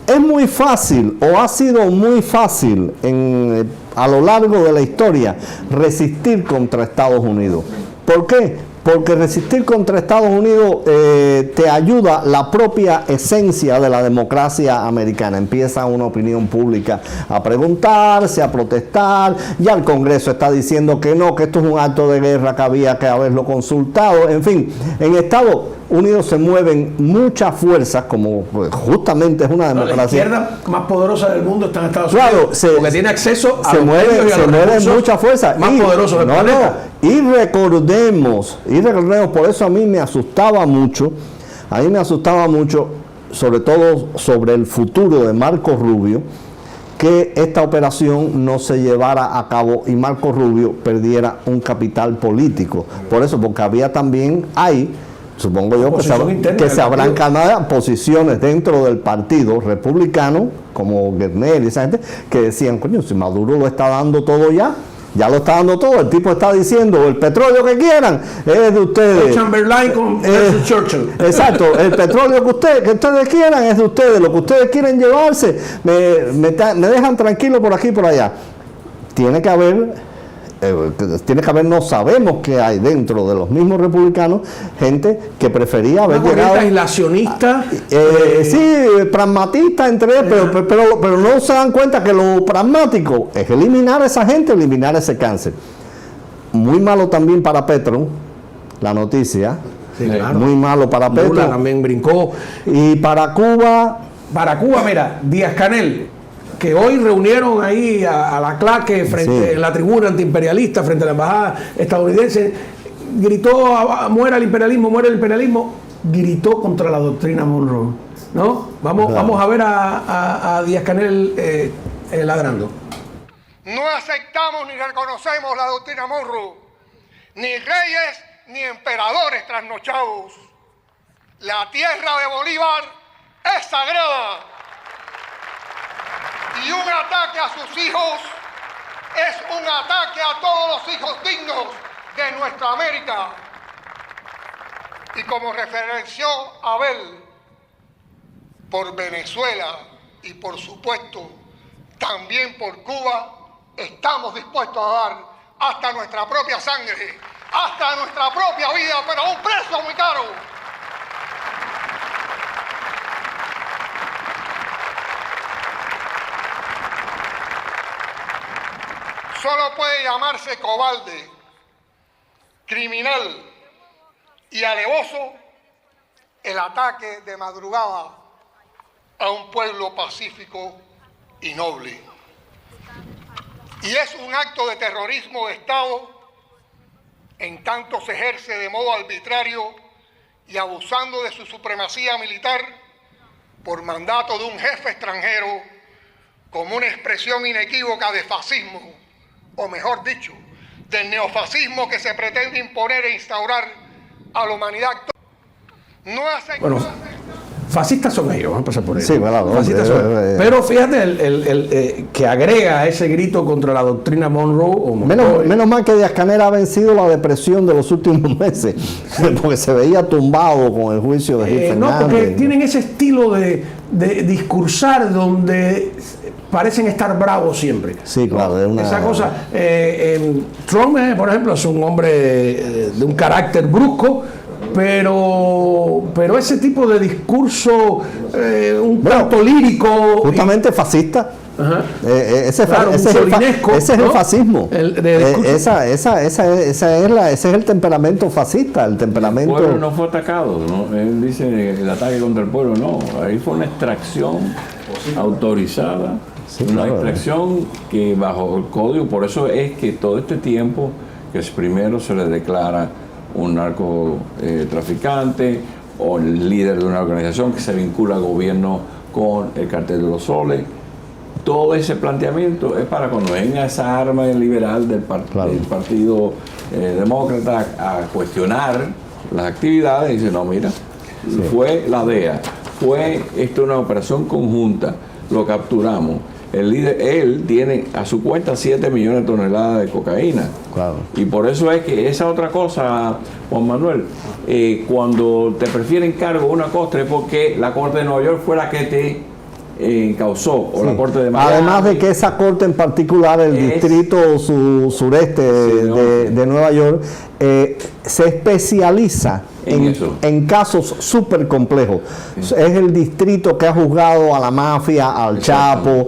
Es muy fácil, o ha sido muy fácil a lo largo de la historia, resistir contra Estados Unidos. ¿Por qué? Porque resistir contra Estados Unidos te ayuda la propia esencia de la democracia americana. Empieza una opinión pública a preguntarse, a protestar. Ya el Congreso está diciendo que no, que esto es un acto de guerra, que había que haberlo consultado. En fin, en Estados Unidos se mueven muchas fuerzas, como pues, justamente es una democracia. La izquierda más poderosa del mundo está en Estados Claro, Unidos, porque tiene acceso a se los medios y a los mueven recursos muchas fuerzas más poderosos del planeta. Y recordemos, por eso a mí me asustaba mucho, sobre todo sobre el futuro de Marco Rubio, que esta operación no se llevara a cabo y Marco Rubio perdiera un capital político. Por eso, porque había también supongo yo que se habrán ganado posiciones dentro del partido republicano, como Guernel y esa gente, que decían, coño, si Maduro lo está dando todo ya lo está dando todo, el tipo está diciendo, el petróleo que quieran es de ustedes. Chamberlain con Churchill. Exacto, el petróleo que ustedes quieran es de ustedes, lo que ustedes quieren llevarse, me dejan tranquilo por aquí y por allá. Tiene que haber, no sabemos que hay dentro de los mismos republicanos gente que prefería haber llegado aislacionista, sí, pragmatista pero no se dan cuenta que lo pragmático es eliminar a esa gente, eliminar ese cáncer. Muy malo también para Petro la noticia. Sí, claro. Muy malo para Petro. Lula también brincó. Y para Cuba, mira, Díaz-Canel, que hoy reunieron ahí a la claque frente en la tribuna antiimperialista frente a la embajada estadounidense, gritó muera el imperialismo, gritó contra la doctrina Monroe, ¿no? Vamos a ver a Díaz-Canel ladrando. No aceptamos ni reconocemos la doctrina Monroe, ni reyes ni emperadores trasnochados. La tierra de Bolívar es sagrada. Y un ataque a sus hijos es un ataque a todos los hijos dignos de nuestra América. Y como referenció Abel, por Venezuela y por supuesto también por Cuba, estamos dispuestos a dar hasta nuestra propia sangre, hasta nuestra propia vida, pero a un precio muy caro. Solo puede llamarse cobarde, criminal y alevoso el ataque de madrugada a un pueblo pacífico y noble. Y es un acto de terrorismo de Estado en tanto se ejerce de modo arbitrario y abusando de su supremacía militar por mandato de un jefe extranjero como una expresión inequívoca de fascismo, o mejor dicho, del neofascismo que se pretende imponer e instaurar a la humanidad. No hace... Bueno, fascistas son ellos, vamos a pasar por ellos. Sí, claro, Fascistas son ellos. Pero fíjate que agrega ese grito contra la doctrina Monroe. O menos mal que Díaz-Canel ha vencido la depresión de los últimos meses, porque se veía tumbado con el juicio de Gil Fernández. No, porque tienen ese estilo de discursar donde parecen estar bravos siempre. Sí, claro. Esa cosa. Trump, por ejemplo, es un hombre de un carácter brusco, pero ese tipo de discurso un tanto lírico. Justamente fascista. Ajá. Ese Claro, es el fascismo. Ese es el temperamento fascista, el temperamento. El pueblo no fue atacado, ¿no? Él dice el ataque contra el pueblo, no. Ahí fue una extracción autorizada, una extracción que bajo el código, por eso es que todo este tiempo que primero se le declara un narcotraficante o el líder de una organización que se vincula al gobierno con el cartel de los soles. Todo ese planteamiento es para cuando venga esa arma liberal del Partido Demócrata a cuestionar las actividades, y dice, no, mira, fue la DEA, fue una operación conjunta, lo capturamos. El líder, él tiene a su cuenta 7 millones de toneladas de cocaína. Claro. Y por eso es que esa otra cosa, Juan Manuel, cuando te prefieren cargo una cosa es porque la Corte de Nueva York fue la que te causó, o la Corte de Miami. Además de que esa corte en particular, el distrito sureste de Nueva York, se especializa en casos súper complejos. Es el distrito que ha juzgado a la mafia, al Chapo,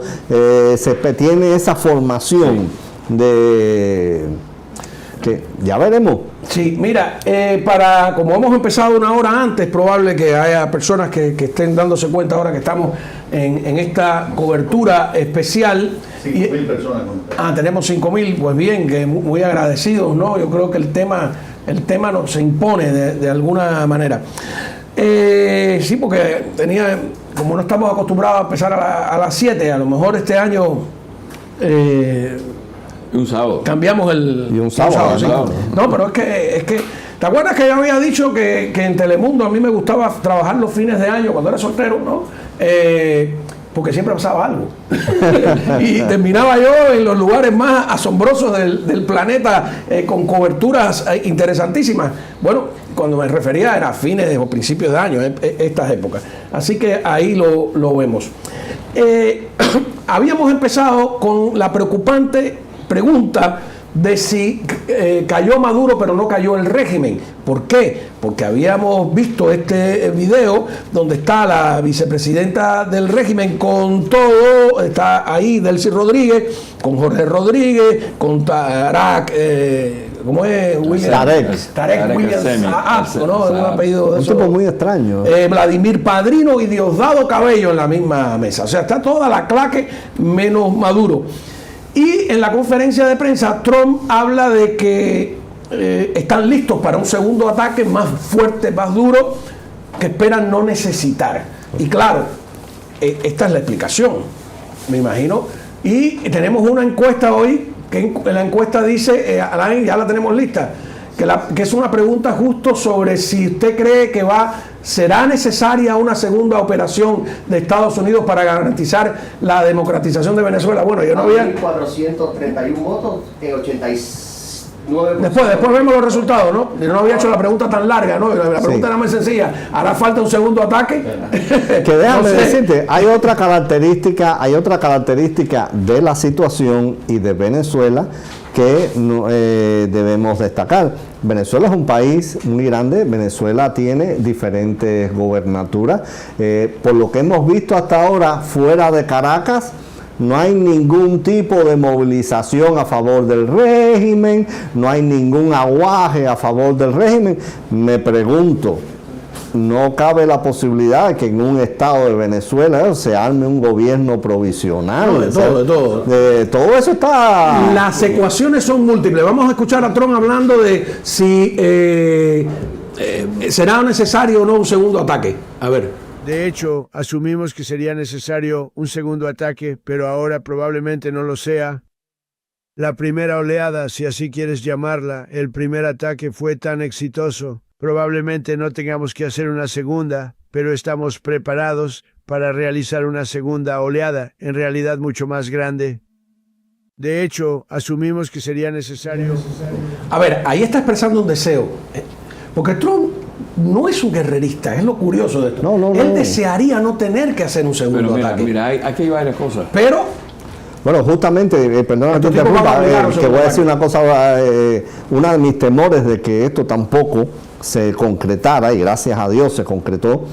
tiene esa formación de que ya veremos. Sí, mira, como hemos empezado una hora antes, probable que haya personas que estén dándose cuenta ahora que estamos en esta cobertura especial. 5.000 personas. Tenemos 5.000, pues bien, que muy agradecidos, ¿no? Yo creo que el tema nos impone de alguna manera. Sí, porque como no estamos acostumbrados a empezar a las 7, a lo mejor este año... un sábado. Cambiamos un sábado. Sí. No, pero es que ¿te acuerdas que yo había dicho que en Telemundo a mí me gustaba trabajar los fines de año cuando era soltero, ¿no? Porque siempre pasaba algo. Y terminaba yo en los lugares más asombrosos del planeta con coberturas interesantísimas. Bueno, cuando me refería era a fines o principios de año, estas épocas. Así que ahí lo vemos. Habíamos empezado con la preocupante pregunta de si cayó Maduro pero no cayó el régimen. ¿Por qué? Porque habíamos visto este video donde está la vicepresidenta del régimen con todo, está ahí Delcy Rodríguez, con Jorge Rodríguez, con Tarek, ¿cómo es? Tarek Williams, ¿no? Un apellido de un tipo muy extraño. Vladimir Padrino y Diosdado Cabello en la misma mesa. O sea, está toda la claque menos Maduro. Y en la conferencia de prensa, Trump habla de que están listos para un segundo ataque más fuerte, más duro, que esperan no necesitar. Y claro, esta es la explicación, me imagino. Y tenemos una encuesta hoy, que en la encuesta dice, Alain, ya la tenemos lista, que es una pregunta justo sobre si usted cree que será necesaria una segunda operación de Estados Unidos para garantizar la democratización de Venezuela. Bueno, yo no había... 431 votos en 89%. Después vemos los resultados, ¿no? Yo no había hecho la pregunta tan larga, ¿no? La pregunta era muy sencilla. ¿Hará falta un segundo ataque? Que déjame decirte, hay otra característica de la situación y de Venezuela que debemos destacar. Venezuela es un país muy grande, Venezuela tiene diferentes gobernaturas. Por lo que hemos visto hasta ahora, fuera de Caracas, no hay ningún tipo de movilización a favor del régimen, no hay ningún aguaje a favor del régimen. Me pregunto, ¿no cabe la posibilidad de que en un estado de Venezuela se arme un gobierno provisional? No, de todo. Todo eso está... Las ecuaciones son múltiples. Vamos a escuchar a Trump hablando de si será necesario o no un segundo ataque. A ver. De hecho, asumimos que sería necesario un segundo ataque, pero ahora probablemente no lo sea. La primera oleada, si así quieres llamarla, el primer ataque fue tan exitoso. Probablemente no tengamos que hacer una segunda, pero estamos preparados para realizar una segunda oleada, en realidad mucho más grande. De hecho, asumimos que sería necesario... A ver, ahí está expresando un deseo. Porque Trump no es un guerrerista, es lo curioso de esto. Él desearía no tener que hacer un segundo ataque. Mira, aquí hay varias cosas. Pero... Bueno, justamente, perdona que te interrumpa, que voy a decir una cosa, uno de mis temores de que esto tampoco se concretara, y gracias a Dios se concretó,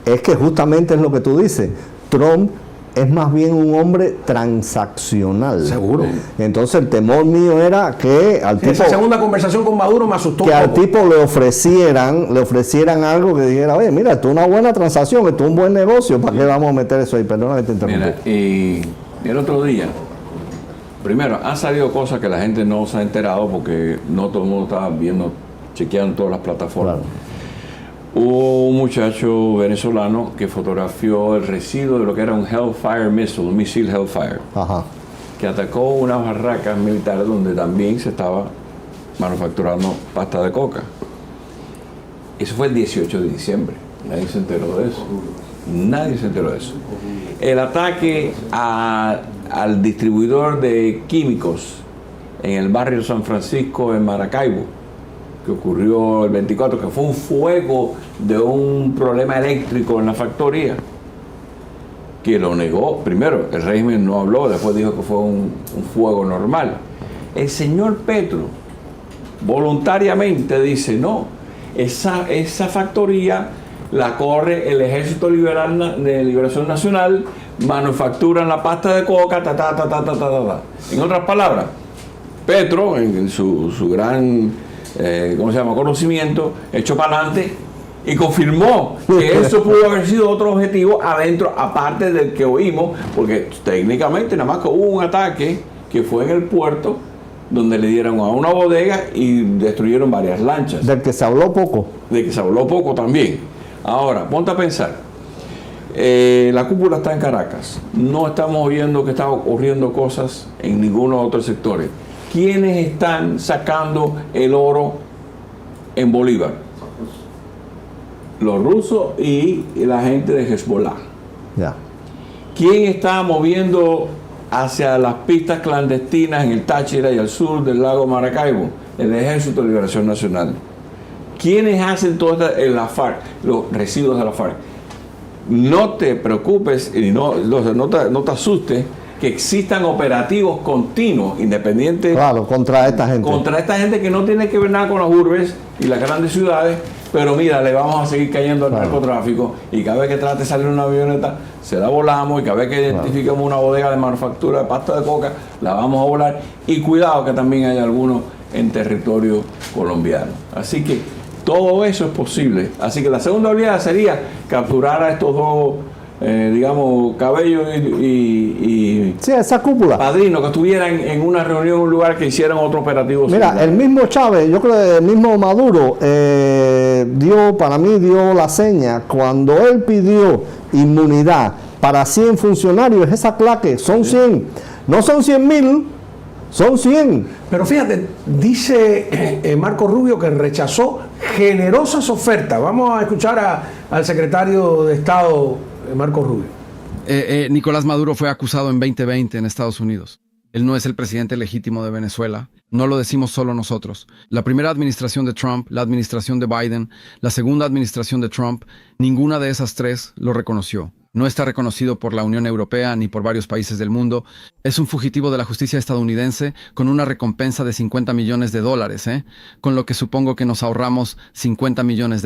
es que justamente es lo que tú dices, Trump es más bien un hombre transaccional. Seguro. Entonces el temor mío era que al tipo... Esa segunda conversación con Maduro me asustó. Que al tipo le ofrecieran algo que dijera, oye, mira, esto es una buena transacción, esto es un buen negocio, ¿para qué vamos a meter eso ahí? Perdona que te interrumpa. Mira, y el otro día, primero, han salido cosas que la gente no se ha enterado porque no todo el mundo estaba viendo, chequeando todas las plataformas. Claro. Hubo un muchacho venezolano que fotografió el residuo de lo que era un Hellfire missile, un misil Hellfire, que atacó unas barracas militares donde también se estaba manufacturando pasta de coca. Eso fue el 18 de diciembre. Nadie se enteró de eso. Nadie se enteró de eso. El ataque al distribuidor de químicos en el barrio San Francisco en Maracaibo, que ocurrió el 24, que fue un fuego de un problema eléctrico en la factoría, que lo negó. Primero, el régimen no habló, después dijo que fue un fuego normal. El señor Petro voluntariamente dice, no, esa factoría la corre el Ejército de Liberación Nacional, manufacturan la pasta de coca, En otras palabras, Petro, en su gran conocimiento, echó para adelante y confirmó que eso pudo haber sido otro objetivo adentro, aparte del que oímos, porque técnicamente nada más que hubo un ataque que fue en el puerto, donde le dieron a una bodega y destruyeron varias lanchas. Del que se habló poco. De que se habló poco también. Ahora, ponte a pensar. La cúpula está en Caracas. No estamos viendo que están ocurriendo cosas en ninguno de otros sectores. ¿Quiénes están sacando el oro en Bolívar? Los rusos y la gente de Hezbollah. Ya. ¿Quién está moviendo hacia las pistas clandestinas en el Táchira y al sur del lago Maracaibo? El Ejército de Liberación Nacional. ¿Quiénes hacen todo esto en la FARC? Los residuos de la FARC. No te preocupes y no te asustes que existan operativos continuos, independientes. Claro, contra esta gente. Contra esta gente que no tiene que ver nada con las urbes y las grandes ciudades, pero mira, le vamos a seguir cayendo al narcotráfico, y cada vez que trate de salir una avioneta, se la volamos, y cada vez que identifiquemos una bodega de manufactura de pasta de coca, la vamos a volar, y cuidado que también hay algunos en territorio colombiano. Así que todo eso es posible. Así que la segunda oleada sería capturar a estos dos, digamos, Cabello y sí, esa cúpula. Padrino, que estuvieran en una reunión en un lugar que hicieran otro operativo. Mira, similar. El mismo Chávez, yo creo que el mismo Maduro para mí dio la seña cuando él pidió inmunidad para 100 funcionarios. Esa claque, son 100, no son 100.000, son 100. Pero fíjate, dice Marco Rubio que rechazó generosas ofertas. Vamos a escuchar al secretario de Estado, Marco Rubio. Nicolás Maduro fue acusado en 2020 en Estados Unidos. Él no es el presidente legítimo de Venezuela. No lo decimos solo nosotros. La primera administración de Trump, la administración de Biden, la segunda administración de Trump, ninguna de esas tres lo reconoció. No está reconocido por la Unión Europea ni por varios países del mundo. Es un fugitivo de la justicia estadounidense con una recompensa de $50 millones, con lo que supongo que nos ahorramos $50 millones.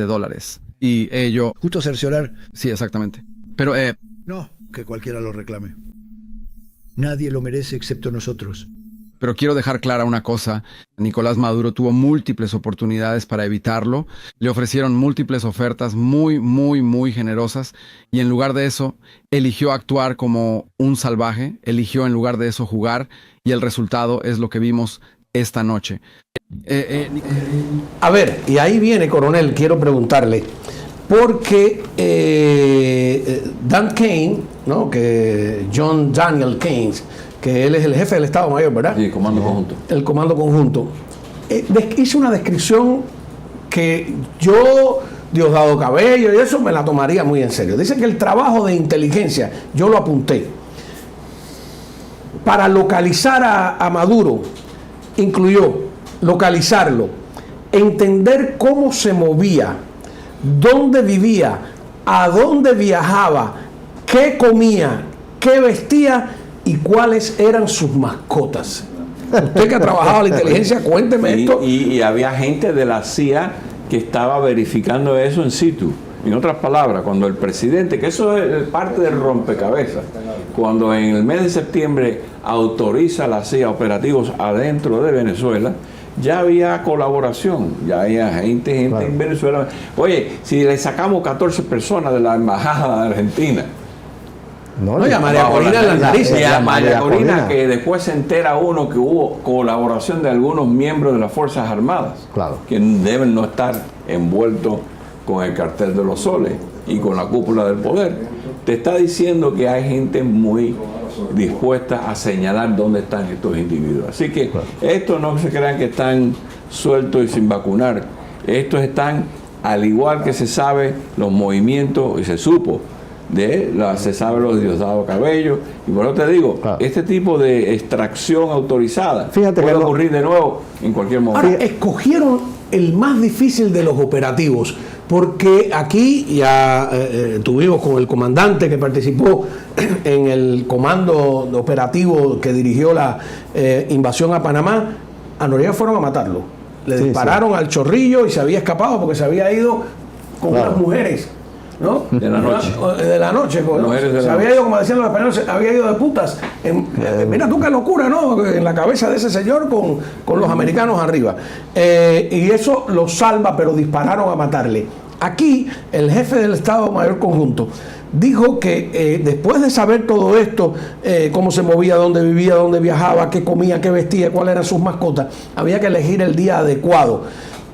Y ello... Justo cerciorar. Sí, exactamente. Pero, No, que cualquiera lo reclame. Nadie lo merece excepto nosotros. Pero quiero dejar clara una cosa. Nicolás Maduro tuvo múltiples oportunidades para evitarlo. Le ofrecieron múltiples ofertas muy, muy, muy generosas. Y en lugar de eso, eligió actuar como un salvaje. Eligió en lugar de eso jugar. Y el resultado es lo que vimos esta noche. A ver, y ahí viene, coronel, quiero preguntarle. Porque Dan Kane, ¿no? Que John Daniel Keynes, que él es el jefe del Estado Mayor, ¿verdad? Sí, Comando Conjunto. El Comando Conjunto. Hizo una descripción que yo Diosdado Cabello, y eso me la tomaría muy en serio. Dice que el trabajo de inteligencia, yo lo apunté, para localizar a Maduro, incluyó localizarlo, entender cómo se movía, dónde vivía, a dónde viajaba, qué comía, qué vestía y cuáles eran sus mascotas. Usted que ha trabajado la inteligencia, cuénteme esto. Y había gente de la CIA que estaba verificando eso in situ. En otras palabras, cuando el presidente, que eso es parte del rompecabezas, cuando en el mes de septiembre autoriza a la CIA operativos adentro de Venezuela, ya había colaboración, ya había gente claro. En Venezuela. Oye, si le sacamos 14 personas de la embajada de Argentina, no, y a María Corina en las narices. Y a María Corina, que después se entera uno que hubo colaboración de algunos miembros de las Fuerzas Armadas, claro. Que deben no estar envueltos con el cartel de los soles y con la cúpula del poder. Te está diciendo que hay gente muy dispuesta a señalar dónde están estos individuos. Así que estos no se crean que están sueltos y sin vacunar. Estos están, al igual que se sabe los movimientos, y se supo, se sabe los de Diosdado Cabello, y por eso te digo, claro. Este tipo de extracción autorizada puede ocurrir de nuevo en cualquier momento. Ahora, escogieron el más difícil de los operativos, porque aquí ya tuvimos con el comandante que participó en el comando operativo que dirigió la invasión a Panamá. A Noriega fueron a matarlo, le dispararon al Chorrillo y se había escapado porque se había ido con unas mujeres, ¿no? De la noche. De la noche. Se había ido, como decían los españoles, se había ido de putas. Mira tú qué locura, ¿no? En la cabeza de ese señor con los americanos arriba. Y eso lo salva, pero dispararon a matarle. Aquí, el jefe del Estado Mayor Conjunto dijo que después de saber todo esto, cómo se movía, dónde vivía, dónde viajaba, qué comía, qué vestía, cuáles eran sus mascotas, había que elegir el día adecuado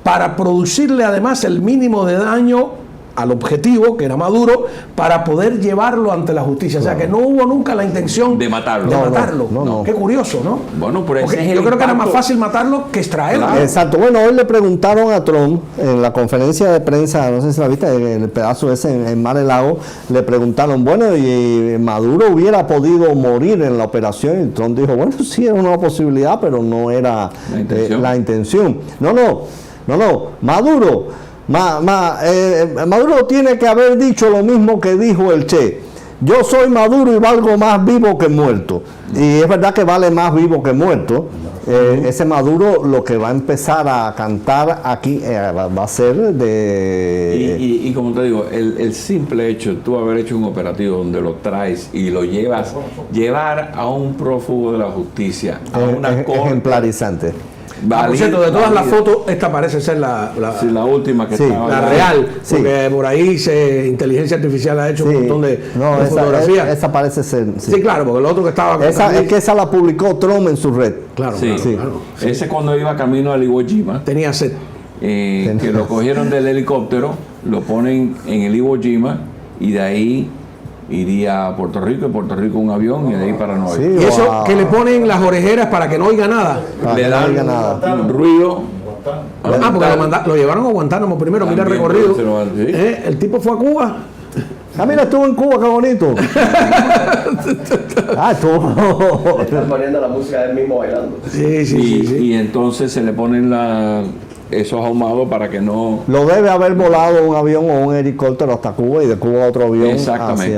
para producirle además el mínimo de daño al objetivo, que era Maduro, para poder llevarlo ante la justicia. Claro. O sea, que no hubo nunca la intención de matarlo. No. Qué curioso, ¿no? Bueno, pero ese es yo creo que era más fácil matarlo que extraerlo. Claro. Exacto. Bueno, hoy le preguntaron a Trump en la conferencia de prensa, no sé si la viste, en el pedazo ese en Mar-a-Lago, le preguntaron, bueno, ¿y Maduro hubiera podido morir en la operación? Y Trump dijo, bueno, sí, era una posibilidad, pero no era la intención. No, Maduro tiene que haber dicho lo mismo que dijo el Che. Yo soy Maduro y valgo más vivo que muerto. Y es verdad que vale más vivo que muerto. Ese Maduro lo que va a empezar a cantar aquí va a ser de... Y como te digo, el simple hecho de tú haber hecho un operativo donde lo traes y lo llevar a un prófugo de la justicia, a una corte ejemplarizante. Por cierto, de todas las fotos, esta parece ser la última que estaba la real, porque por ahí inteligencia artificial ha hecho un montón de fotografías. Esa parece ser. Sí, claro, porque el otro que estaba... Es que esa la publicó Trump en su red. Claro. Ese cuando iba camino al Iwo Jima. Tenía sed. Que lo cogieron del helicóptero, lo ponen en el Iwo Jima y de ahí iría a Puerto Rico, un avión y de ahí para Nueva York. Y eso que le ponen las orejeras para que no oiga nada. Le dan un ruido. Porque lo llevaron a Guantánamo primero, mira el recorrido. El tipo fue a Cuba. Mira, estuvo en Cuba, qué bonito. Estuvo. Están poniendo la música del mismo bailando. Sí. Y entonces se le ponen esos ahumados para que no... Lo debe haber volado un avión o un helicóptero hasta Cuba y de Cuba a otro avión. Exactamente.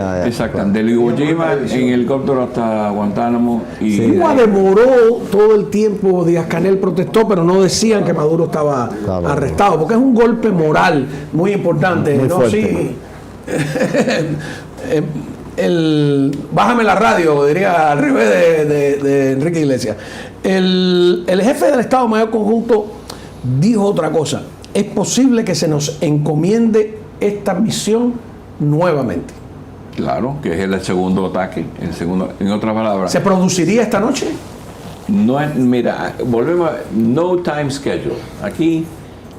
Del Iwo Jima en helicóptero hasta Guantánamo. Cuba demoró todo el tiempo. Díaz-Canel protestó, pero no decían que Maduro estaba arrestado, porque es un golpe moral muy importante. Muy fuerte. Sí. Bájame la radio, diría al revés de Enrique Iglesias. El jefe del Estado Mayor Conjunto dijo otra cosa. Es posible que se nos encomiende esta misión nuevamente. Claro, que es el segundo ataque. En otras palabras, ¿se produciría esta noche? No, mira, volvemos a no time schedule. Aquí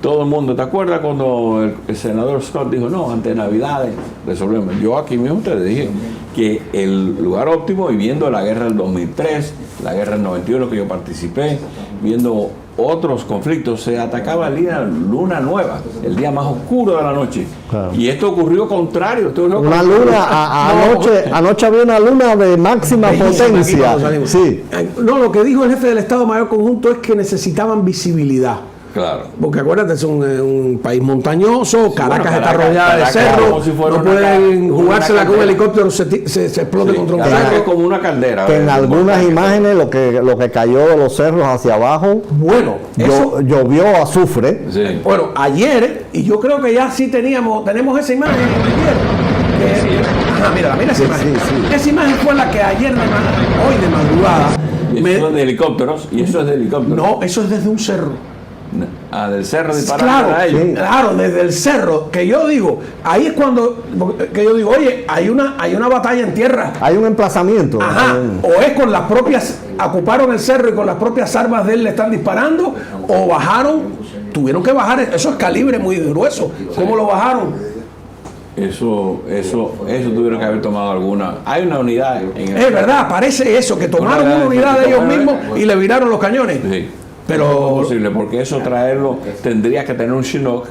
todo el mundo, ¿te acuerdas cuando el senador Scott dijo, no, antes de Navidades resolvemos? Yo aquí mismo te dije que el lugar óptimo, y viendo la guerra del 2003, la guerra del 91 que yo participé, viendo otros conflictos, se atacaba el día luna nueva, el día más oscuro de la noche. Claro. Y esto ocurrió contrario. Una luna, anoche había una luna de máxima potencia. Sí. No, lo que dijo el jefe del Estado Mayor Conjunto es que necesitaban visibilidad. Claro. Porque acuérdate, es un país montañoso, Caracas está rodeada de cerros, si no pueden jugársela con un helicóptero, se explote contra un cerro. Es como una caldera. Que en algunas imágenes lo que cayó de los cerros hacia abajo, bueno, llovió azufre. Sí. Bueno, ayer, y yo creo que ya sí tenemos esa imagen ayer. Mira esa imagen. Sí. Esa imagen fue la que ayer, hoy de madrugada. Eso es de helicópteros, y eso es de helicópteros. No, eso es desde un cerro. Del cerro dispararon a ellos. Claro, desde el cerro, que yo digo, ahí es cuando que yo digo, oye, hay una batalla en tierra. Hay un emplazamiento. Ajá. O es con las propias, ocuparon el cerro y con las propias armas de él le están disparando, o bajaron, tuvieron que bajar, eso es calibre muy grueso. ¿Cómo lo bajaron? Eso tuvieron que haber tomado alguna. Hay una unidad en Es verdad, parece eso, que tomaron una unidad de ellos mismos y le viraron los cañones. Sí. Pero no es posible, porque eso traerlo tendría que tener un Chinook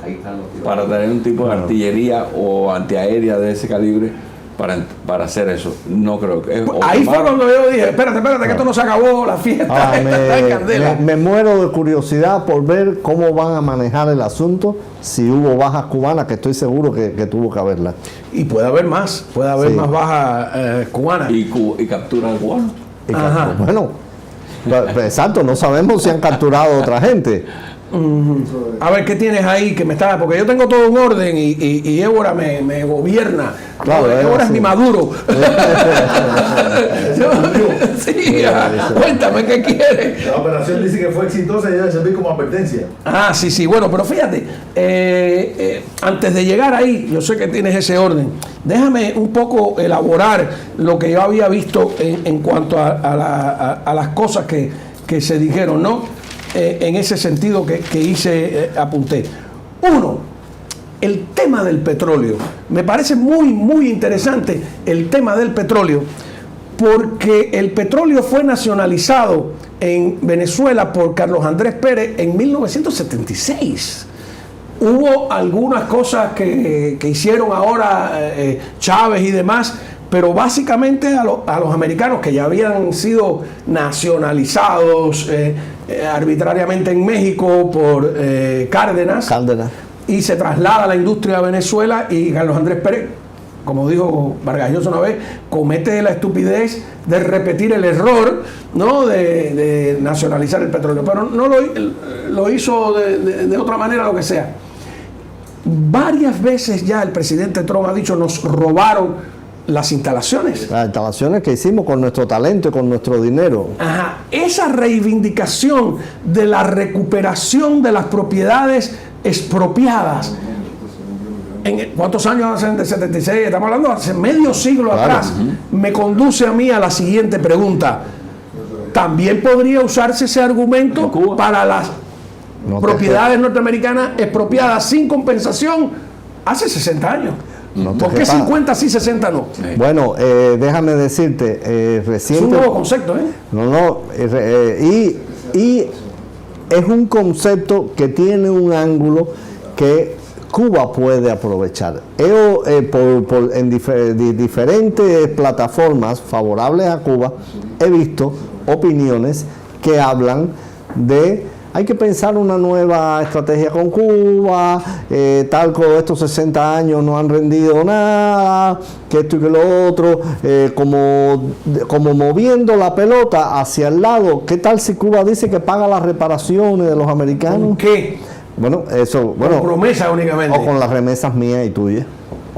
para tener un tipo de artillería o antiaérea de ese calibre para hacer eso. No creo que ahí fue cuando yo dije, espérate, que esto no se acabó, la fiesta está en candela. Me muero de curiosidad por ver cómo van a manejar el asunto, si hubo bajas cubanas, que estoy seguro que tuvo que haberlas. Y puede haber más más bajas cubanas. Y captura de cubanos. Bueno, exacto, no sabemos si han capturado a otra gente. A ver, ¿qué tienes ahí? Que me está, porque yo tengo todo en orden y Évora me gobierna. Claro, Évora es mi Maduro. Sí, cuéntame, ¿qué quieres? La operación dice que fue exitosa y debe servir como advertencia. Sí, bueno, pero fíjate, antes de llegar ahí, yo sé que tienes ese orden, déjame un poco elaborar lo que yo había visto en cuanto a las cosas que se dijeron, ¿no? En ese sentido que hice, apunté. Uno, el tema del petróleo. Me parece muy, muy interesante el tema del petróleo, porque el petróleo fue nacionalizado en Venezuela por Carlos Andrés Pérez en 1976. Hubo algunas cosas que hicieron ahora Chávez y demás, pero básicamente a los americanos que ya habían sido nacionalizados arbitrariamente en México por Cárdenas, y se traslada a la industria a Venezuela, y Carlos Andrés Pérez, como dijo Vargas Llosa una vez, comete la estupidez de repetir el error, ¿no? de nacionalizar el petróleo, pero no lo hizo de otra manera, lo que sea. Varias veces ya el presidente Trump ha dicho, nos robaron las instalaciones. Las instalaciones que hicimos con nuestro talento y con nuestro dinero. Esa reivindicación de la recuperación de las propiedades expropiadas. ¿Cuántos años hacen de 76? Estamos hablando hace medio siglo atrás. Me conduce a mí a la siguiente pregunta. ¿También podría usarse ese argumento para las propiedades norteamericanas expropiadas sin compensación hace 60 años? ¿Por qué 50 sí, 60 no? Bueno, déjame decirte, reciente... Es un nuevo concepto, y es un concepto que tiene un ángulo que Cuba puede aprovechar. En diferentes plataformas favorables a Cuba he visto opiniones que hablan de hay que pensar una nueva estrategia con Cuba, tal como estos 60 años no han rendido nada, que esto y que lo otro, como moviendo la pelota hacia el lado. ¿Qué tal si Cuba dice que paga las reparaciones de los americanos? ¿Con qué? Bueno, eso, con promesas únicamente. O con las remesas mías y tuyas.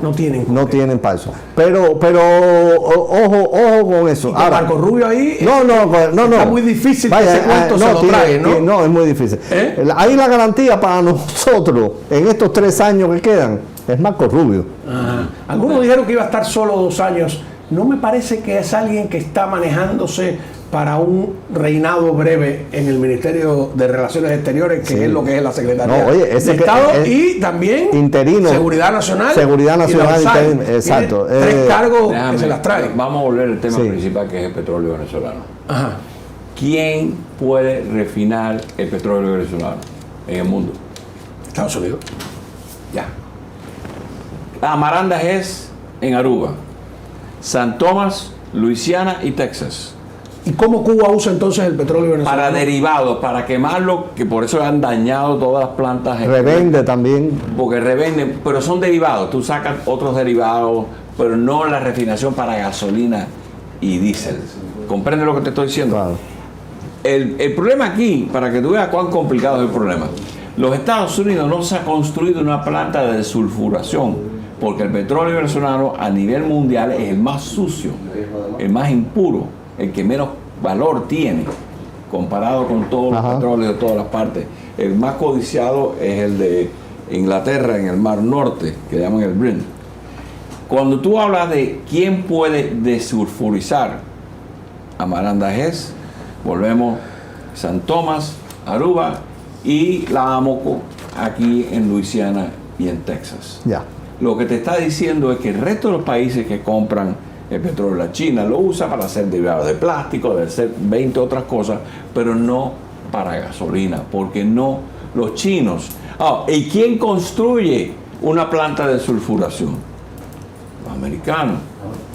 No tienen. No tienen para eso. Pero ojo con eso. ¿Y con Marco Rubio ahí? No. Está muy difícil que ese cuento se lo trague, ¿no? No, es muy difícil. Ahí la garantía para nosotros en estos 3 años que quedan es Marco Rubio. Algunos dijeron que iba a estar solo 2 años. No me parece que es alguien que está manejándose para un reinado breve en el Ministerio de Relaciones Exteriores, que es lo que es la Secretaría de Estado, y también interino, Seguridad Nacional. Interino, exacto. Tres cargos que se las traen. Vamos a volver al tema principal, que es el petróleo venezolano. Ajá. ¿Quién puede refinar el petróleo venezolano en el mundo? Estados Unidos. Ya. Amaranda es en Aruba, San Tomás, Luisiana y Texas. ¿Y cómo Cuba usa entonces el petróleo venezolano? Para derivados, para quemarlo, que por eso han dañado todas las plantas. Revende también. Porque revenden, pero son derivados. Tú sacas otros derivados, pero no la refinación para gasolina y diésel. ¿Comprende lo que te estoy diciendo? Claro. El problema aquí, para que tú veas cuán complicado es el problema, los Estados Unidos no se ha construido una planta de desulfuración, porque el petróleo venezolano a nivel mundial es el más sucio, el más impuro, el que menos valor tiene comparado con todos los petróleos de todas las partes. El más codiciado es el de Inglaterra en el Mar Norte, que llaman el Brent. Cuando tú hablas de quién puede desulfurizar, Amaranda es, volvemos, San Tomás, Aruba y la Amoco aquí en Luisiana y en Texas. Ya. Lo que te está diciendo es que el resto de los países que compran el petróleo, la China lo usa para hacer derivados de plástico, de hacer 20 otras cosas, pero no para gasolina, porque no los chinos. ¿Y quién construye una planta de sulfuración? Los americanos.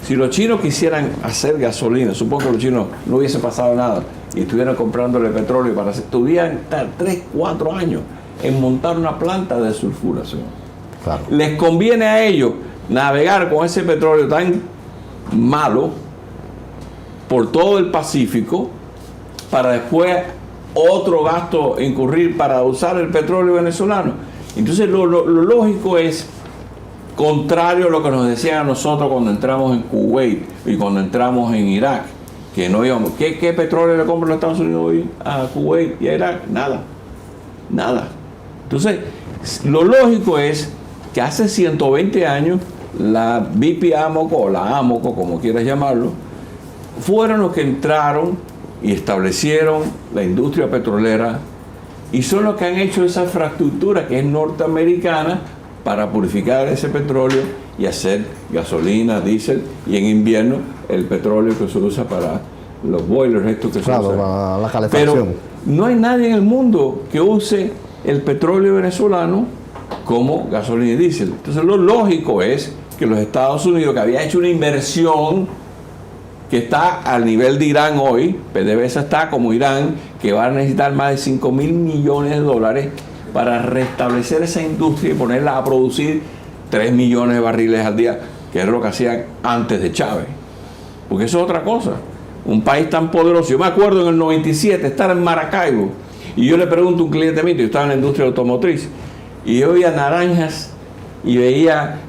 Si los chinos quisieran hacer gasolina, supongo que los chinos no hubiese pasado nada y estuvieran comprándole petróleo para hacer, tuvieran 3, 4 años en montar una planta de sulfuración. Claro. Les conviene a ellos navegar con ese petróleo tan malo por todo el Pacífico para después otro gasto incurrir para usar el petróleo venezolano. Entonces lo lógico es contrario a lo que nos decían a nosotros cuando entramos en Kuwait y cuando entramos en Irak, que no íbamos. ¿Qué petróleo le compran los Estados Unidos hoy a Kuwait y a Irak? Nada. Entonces, lo lógico es que hace 120 años la BP Amoco, o la Amoco, como quieras llamarlo, fueron los que entraron y establecieron la industria petrolera y son los que han hecho esa infraestructura que es norteamericana para purificar ese petróleo y hacer gasolina, diésel y en invierno el petróleo que se usa para los boilers, estos que se usan. La calefacción. Pero no hay nadie en el mundo que use el petróleo venezolano como gasolina y diésel. Entonces lo lógico es que los Estados Unidos, que había hecho una inversión que está al nivel de Irán hoy, PDVSA está como Irán, que va a necesitar más de 5.000 millones de dólares para restablecer esa industria y ponerla a producir 3 millones de barriles al día, que es lo que hacían antes de Chávez. Porque eso es otra cosa. Un país tan poderoso. Yo me acuerdo en el 97 estar en Maracaibo y yo le pregunto a un cliente mío, yo estaba en la industria automotriz, y yo veía naranjas y veía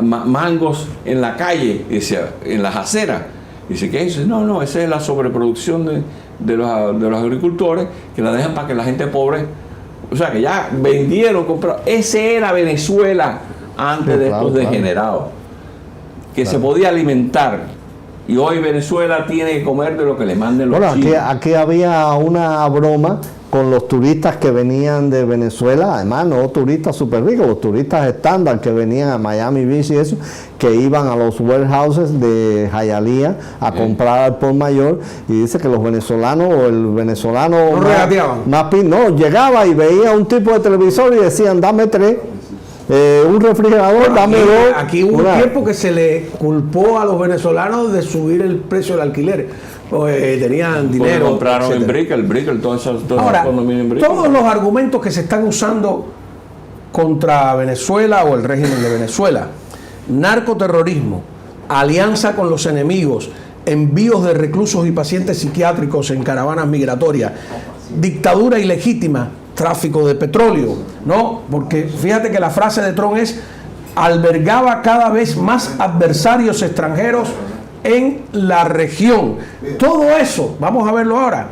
mangos en la calle, y decía, en las aceras. Dice, ¿qué es eso? No, esa es la sobreproducción de los agricultores, que la dejan para que la gente pobre, o sea, que ya vendieron, compraron. Ese era Venezuela antes de estos degenerados, que se podía alimentar. Y hoy Venezuela tiene que comer de lo que le manden los chinos. Aquí había una broma con los turistas que venían de Venezuela, además no turistas súper ricos, los turistas estándar que venían a Miami Beach y eso, que iban a los warehouses de Hialeah a comprar al por mayor, y dice que los venezolanos o el venezolano llegaba y veía un tipo de televisor y decían, dame 3. Un refrigerador, dame 2. Aquí hubo un tiempo que se le culpó a los venezolanos de subir el precio del alquiler. Tenían dinero. Compraron en Brickell, todos los argumentos que se están usando contra Venezuela o el régimen de Venezuela: narcoterrorismo, alianza con los enemigos, envíos de reclusos y pacientes psiquiátricos en caravanas migratorias, dictadura ilegítima, tráfico de petróleo, ¿no? Porque fíjate que la frase de Trump es: albergaba cada vez más adversarios extranjeros en la región. Todo eso, vamos a verlo ahora,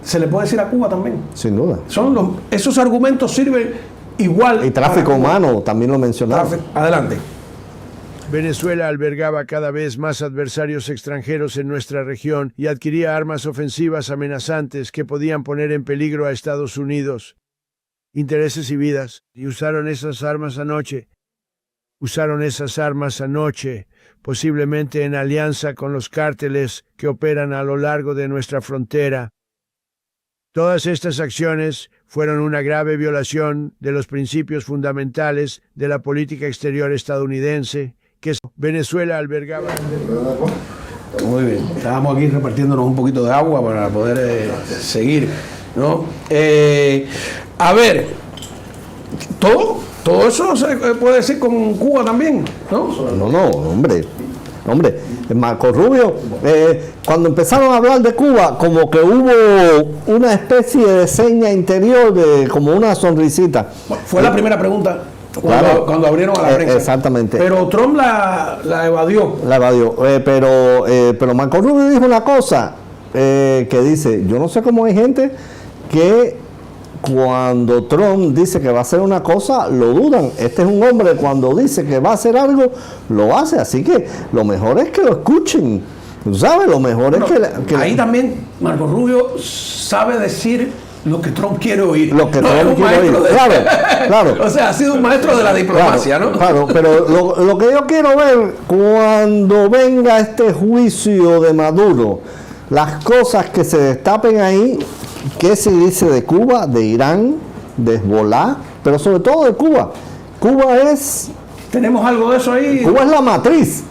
se le puede decir a Cuba también. Sin duda. Esos argumentos sirven igual. Y tráfico humano, también lo mencionaba. Adelante. Venezuela albergaba cada vez más adversarios extranjeros en nuestra región y adquiría armas ofensivas amenazantes que podían poner en peligro a Estados Unidos. Intereses y vidas. Y usaron esas armas anoche. Posiblemente en alianza con los cárteles que operan a lo largo de nuestra frontera. Todas estas acciones fueron una grave violación de los principios fundamentales de la política exterior estadounidense, que Venezuela albergaba. Muy bien, estábamos aquí repartiéndonos un poquito de agua para poder seguir, ¿no? A ver, todo eso se puede decir con Cuba también, ¿no? No, hombre, Marco Rubio, cuando empezaron a hablar de Cuba, como que hubo una especie de seña interior, como una sonrisita. Fue la primera pregunta cuando abrieron a la prensa. Exactamente. Pero Trump la evadió. Pero Marco Rubio dijo una cosa, que dice, yo no sé cómo hay gente que cuando Trump dice que va a hacer una cosa, lo dudan. Este es un hombre cuando dice que va a hacer algo, lo hace. Así que lo mejor es que lo escuchen. ¿Sabes? Lo mejor es que ahí también Marco Rubio sabe decir lo que Trump quiere oír. Lo que Trump quiere oír. Claro. O sea, ha sido un maestro de la diplomacia, ¿no? Claro, pero lo que yo quiero ver cuando venga este juicio de Maduro, las cosas que se destapen ahí, qué se dice de Cuba, de Irán, de Hezbollah, pero sobre todo de Cuba. Cuba es... ¿Tenemos algo de eso ahí? Cuba es la matriz.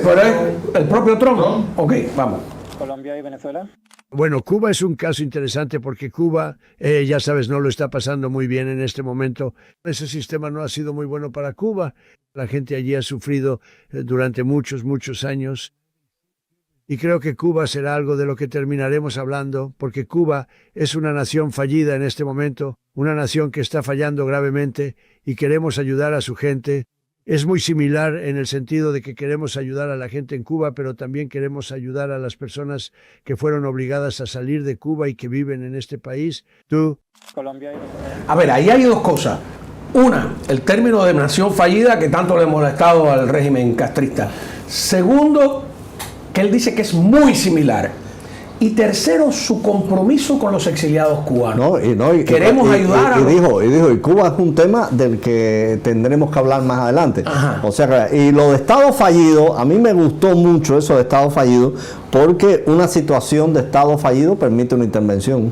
Pero es el propio Trump. Ok, vamos. Colombia y Venezuela. Bueno, Cuba es un caso interesante porque Cuba, ya sabes, no lo está pasando muy bien en este momento. Ese sistema no ha sido muy bueno para Cuba. La gente allí ha sufrido durante muchos años. Y creo que Cuba será algo de lo que terminaremos hablando, porque Cuba es una nación fallida en este momento, una nación que está fallando gravemente y queremos ayudar a su gente. Es muy similar en el sentido de que queremos ayudar a la gente en Cuba, pero también queremos ayudar a las personas que fueron obligadas a salir de Cuba y que viven en este país. Tú. Colombia y Venezuela. A ver, ahí hay dos cosas. Una, el término de nación fallida que tanto le ha molestado al régimen castrista. Segundo, que él dice que es muy similar. Y tercero, su compromiso con los exiliados cubanos. Queremos ayudar y Cuba es un tema del que tendremos que hablar más adelante. Ajá. O sea, y lo de Estado fallido, a mí me gustó mucho eso de Estado fallido, porque una situación de Estado fallido permite una intervención.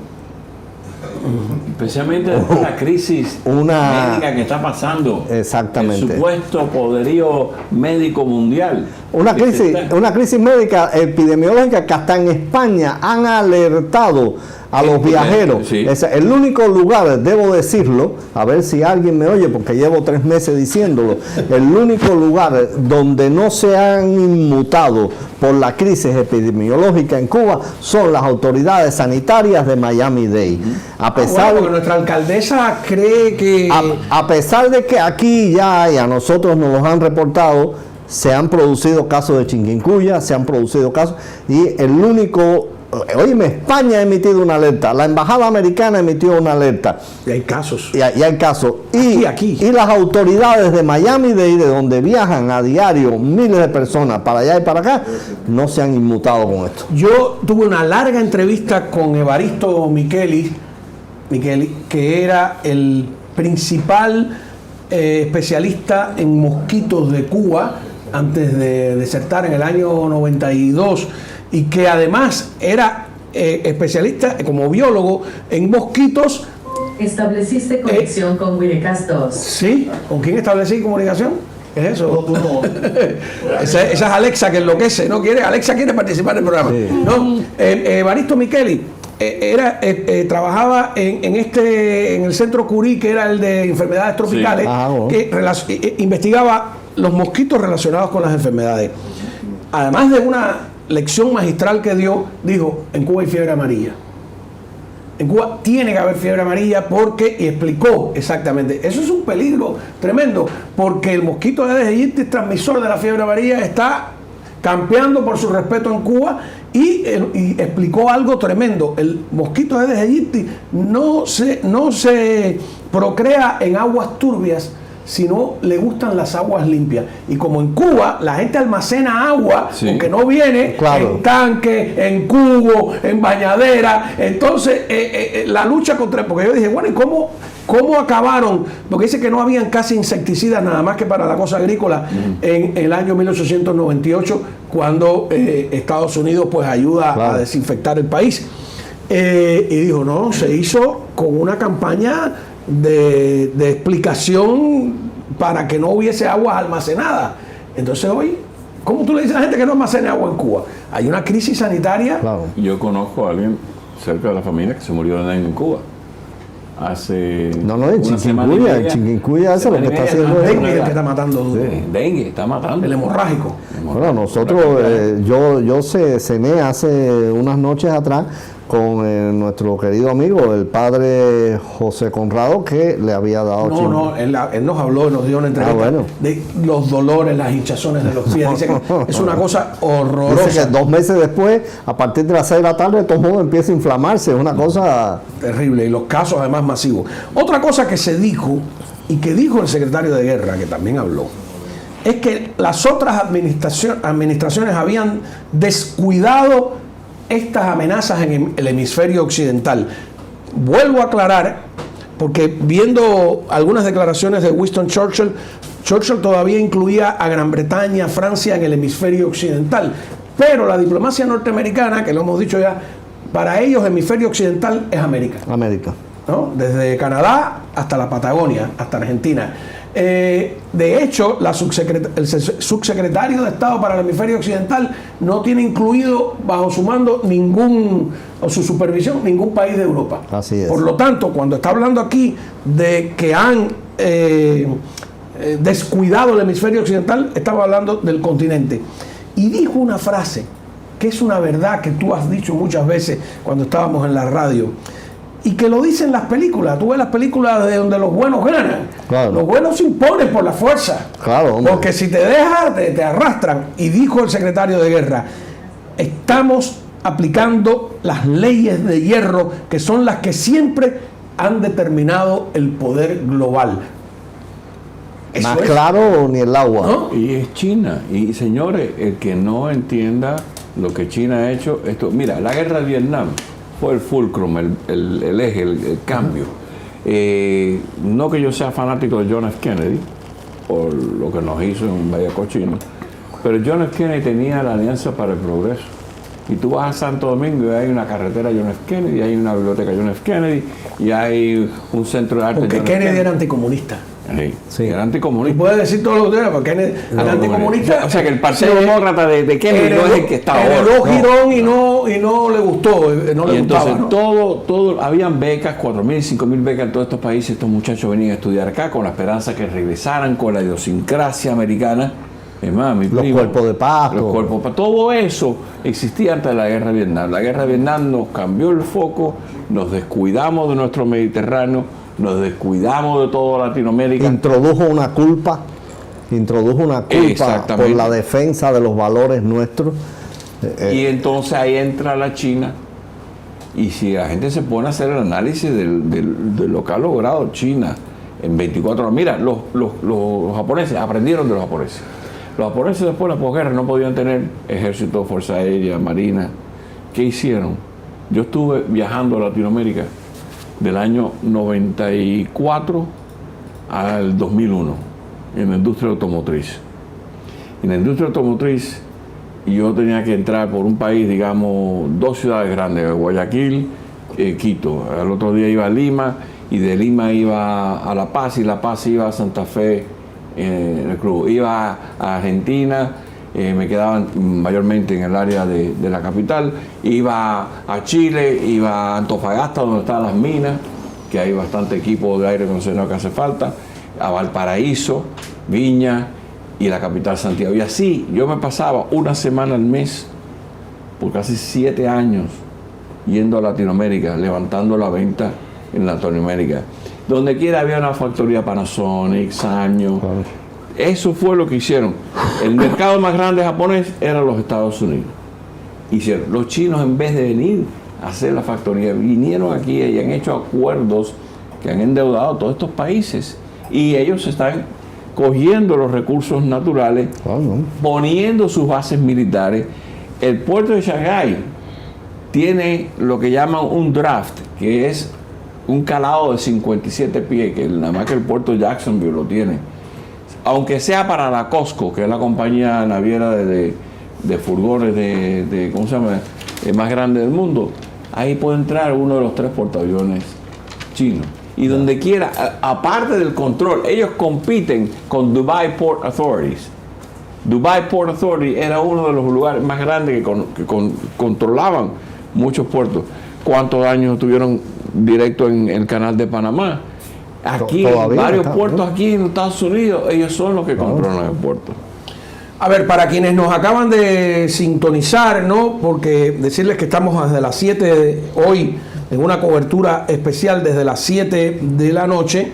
Especialmente después de la crisis médica que está pasando. Exactamente. El supuesto poderío médico mundial. Una crisis médica epidemiológica que hasta en España han alertado a los viajeros. Sí. Es el único lugar, debo decirlo, a ver si alguien me oye, porque llevo 3 meses diciéndolo, el único lugar donde no se han inmutado por la crisis epidemiológica en Cuba son las autoridades sanitarias de Miami-Dade. A pesar porque nuestra alcaldesa cree que... A pesar de que aquí ya hay, a nosotros nos los han reportado, se han producido casos de chikungunya, se han producido casos, y el único... Oíme, España ha emitido una alerta, la embajada americana emitió una alerta. Y hay casos. Y hay casos. Aquí. Y las autoridades de Miami-Dade, de donde viajan a diario miles de personas para allá y para acá, no se han inmutado con esto. Yo tuve una larga entrevista con Evaristo Micheli, que era el principal especialista en mosquitos de Cuba antes de desertar en el año 92. Y que además era especialista como biólogo en mosquitos. Estableciste conexión con Wiricast 2. ¿Sí? ¿Con quién establecí comunicación? ¿Qué es eso? Esa es Alexa que enloquece, ¿no? Alexa quiere participar en el programa. Sí. ¿No? Evaristo Micheli trabajaba en el centro Curie, que era el de enfermedades tropicales, sí. Que investigaba los mosquitos relacionados con las enfermedades. Además de una lección magistral que dio, dijo, en Cuba hay fiebre amarilla. En Cuba tiene que haber fiebre amarilla y explicó exactamente. Eso es un peligro tremendo, porque el mosquito Aedes aegypti, transmisor de la fiebre amarilla, está campeando por su respeto en Cuba y explicó algo tremendo. El mosquito Aedes aegypti no se procrea en aguas turbias, sino le gustan las aguas limpias. Y como en Cuba la gente almacena agua, aunque no viene en tanque, en cubo, en bañadera, entonces la lucha contra... Porque yo dije, bueno, ¿y cómo acabaron? Porque dice que no habían casi insecticidas nada más que para la cosa agrícola en el año 1898, cuando Estados Unidos pues ayuda a desinfectar el país. Y dijo, no, se hizo con una campaña de explicación para que no hubiese agua almacenada. Entonces hoy, ¿cómo tú le dices a la gente que no almacene agua en Cuba? Hay una crisis sanitaria. Yo conozco a alguien cerca de la familia que se murió de dengue en Cuba. Hace en Chiquinquya eso es lo que está haciendo. Dengue es el que está matando duro. Dengue está matando. El hemorrágico. Bueno, nosotros, yo cené hace unas noches atrás con nuestro querido amigo, el padre José Conrado, que le había dado él nos habló, nos dio una entrevista de los dolores, las hinchazones de los pies. Dice que es una cosa horrorosa. Dice que 2 meses después, a partir de las 6 de la tarde, todo el mundo empieza a inflamarse. Es una cosa terrible, y los casos además masivos. Otra cosa que se dijo, y que dijo el secretario de Guerra, que también habló, es que las otras administraciones habían descuidado estas amenazas en el hemisferio occidental. Vuelvo a aclarar, porque viendo algunas declaraciones de Winston Churchill todavía incluía a Gran Bretaña, Francia en el hemisferio occidental, pero la diplomacia norteamericana, que lo hemos dicho ya, para ellos hemisferio occidental es América, ¿no? Desde Canadá hasta la Patagonia, hasta Argentina. De hecho, el subsecretario de Estado para el hemisferio occidental no tiene incluido bajo su mando su supervisión ningún país de Europa. Así es. Por lo tanto, cuando está hablando aquí de que han descuidado el hemisferio occidental, estaba hablando del continente. Y dijo una frase que es una verdad que tú has dicho muchas veces cuando estábamos en la radio, y que lo dicen las películas. Tú ves las películas de donde los buenos ganan. Los buenos se imponen por la fuerza. Porque si te dejas, te arrastran. Y dijo el secretario de Guerra, estamos aplicando las leyes de hierro, que son las que siempre han determinado el poder global. Más claro ni el agua. ¿No? Y es China. Y señores, el que no entienda lo que China ha hecho, mira, la guerra de Vietnam fue el fulcrum, el eje, el cambio. No que yo sea fanático de John F. Kennedy, por lo que nos hizo en Bahía Cochino, pero John F. Kennedy tenía la Alianza para el Progreso. Y tú vas a Santo Domingo y hay una carretera John F. Kennedy, hay una biblioteca John F. Kennedy, y hay un centro de arte. Porque Kennedy era anticomunista. Sí, era anticomunista. Puede decir todo lo que quiera, porque Kennedy era anticomunista. O sea que el Partido Demócrata de Kennedy no es el que está ahora. Heredó Girón y no le gustó. Entonces, todo, habían becas, 4.000, 5.000 becas en todos estos países. Estos muchachos venían a estudiar acá con la esperanza que regresaran con la idiosincrasia americana. Es más, los cuerpos de paz. Todo eso existía antes de la guerra de Vietnam. La guerra de Vietnam nos cambió el foco, nos descuidamos de nuestro Mediterráneo, nos descuidamos de toda Latinoamérica. Introdujo una culpa por la defensa de los valores nuestros. Y entonces ahí entra la China. Y si la gente se pone a hacer el análisis de lo que ha logrado China en 24 horas. Mira, los japoneses aprendieron de los japoneses. Los japoneses después de la posguerra no podían tener ejército, fuerza aérea, marina. ¿Qué hicieron? Yo estuve viajando a Latinoamérica del año 94 al 2001 en la industria automotriz. En la industria automotriz yo tenía que entrar por un país, digamos, 2 ciudades grandes, Guayaquil, Quito. Al otro día iba a Lima y de Lima iba a La Paz y La Paz iba a Santa Fe en el club. Iba a Argentina, me quedaban mayormente en el área de la capital, iba a Chile, iba a Antofagasta donde están las minas, que hay bastante equipo de aire acondicionado que hace falta, a Valparaíso, Viña y la capital Santiago. Y así yo me pasaba una semana al mes por casi 7 años yendo a Latinoamérica, levantando la venta en Latinoamérica. Donde quiera había una factoría Panasonic, Sanyo. Eso fue lo que hicieron. El mercado más grande japonés era los Estados Unidos. Hicieron. Los chinos, en vez de venir a hacer la factoría, vinieron aquí y han hecho acuerdos que han endeudado a todos estos países. Y ellos están cogiendo los recursos naturales, poniendo sus bases militares. El puerto de Shanghái tiene lo que llaman un draft, que es un calado de 57 pies, que nada más que el puerto de Jacksonville lo tiene. Aunque sea para la Costco, que es la compañía naviera de furgones ¿cómo se llama? Más grande del mundo, ahí puede entrar uno de los 3 portaaviones chinos. Y donde quiera, aparte del control, ellos compiten con Dubai Port Authorities. Dubai Port Authority era uno de los lugares más grandes que controlaban muchos puertos. ¿Cuántos años tuvieron directo en el canal de Panamá? Aquí, varios puertos aquí en Estados Unidos, ellos son los que controlan el puerto. A ver, para quienes nos acaban de sintonizar, ¿no? Porque decirles que estamos desde las 7 de hoy en una cobertura especial desde las 7 de la noche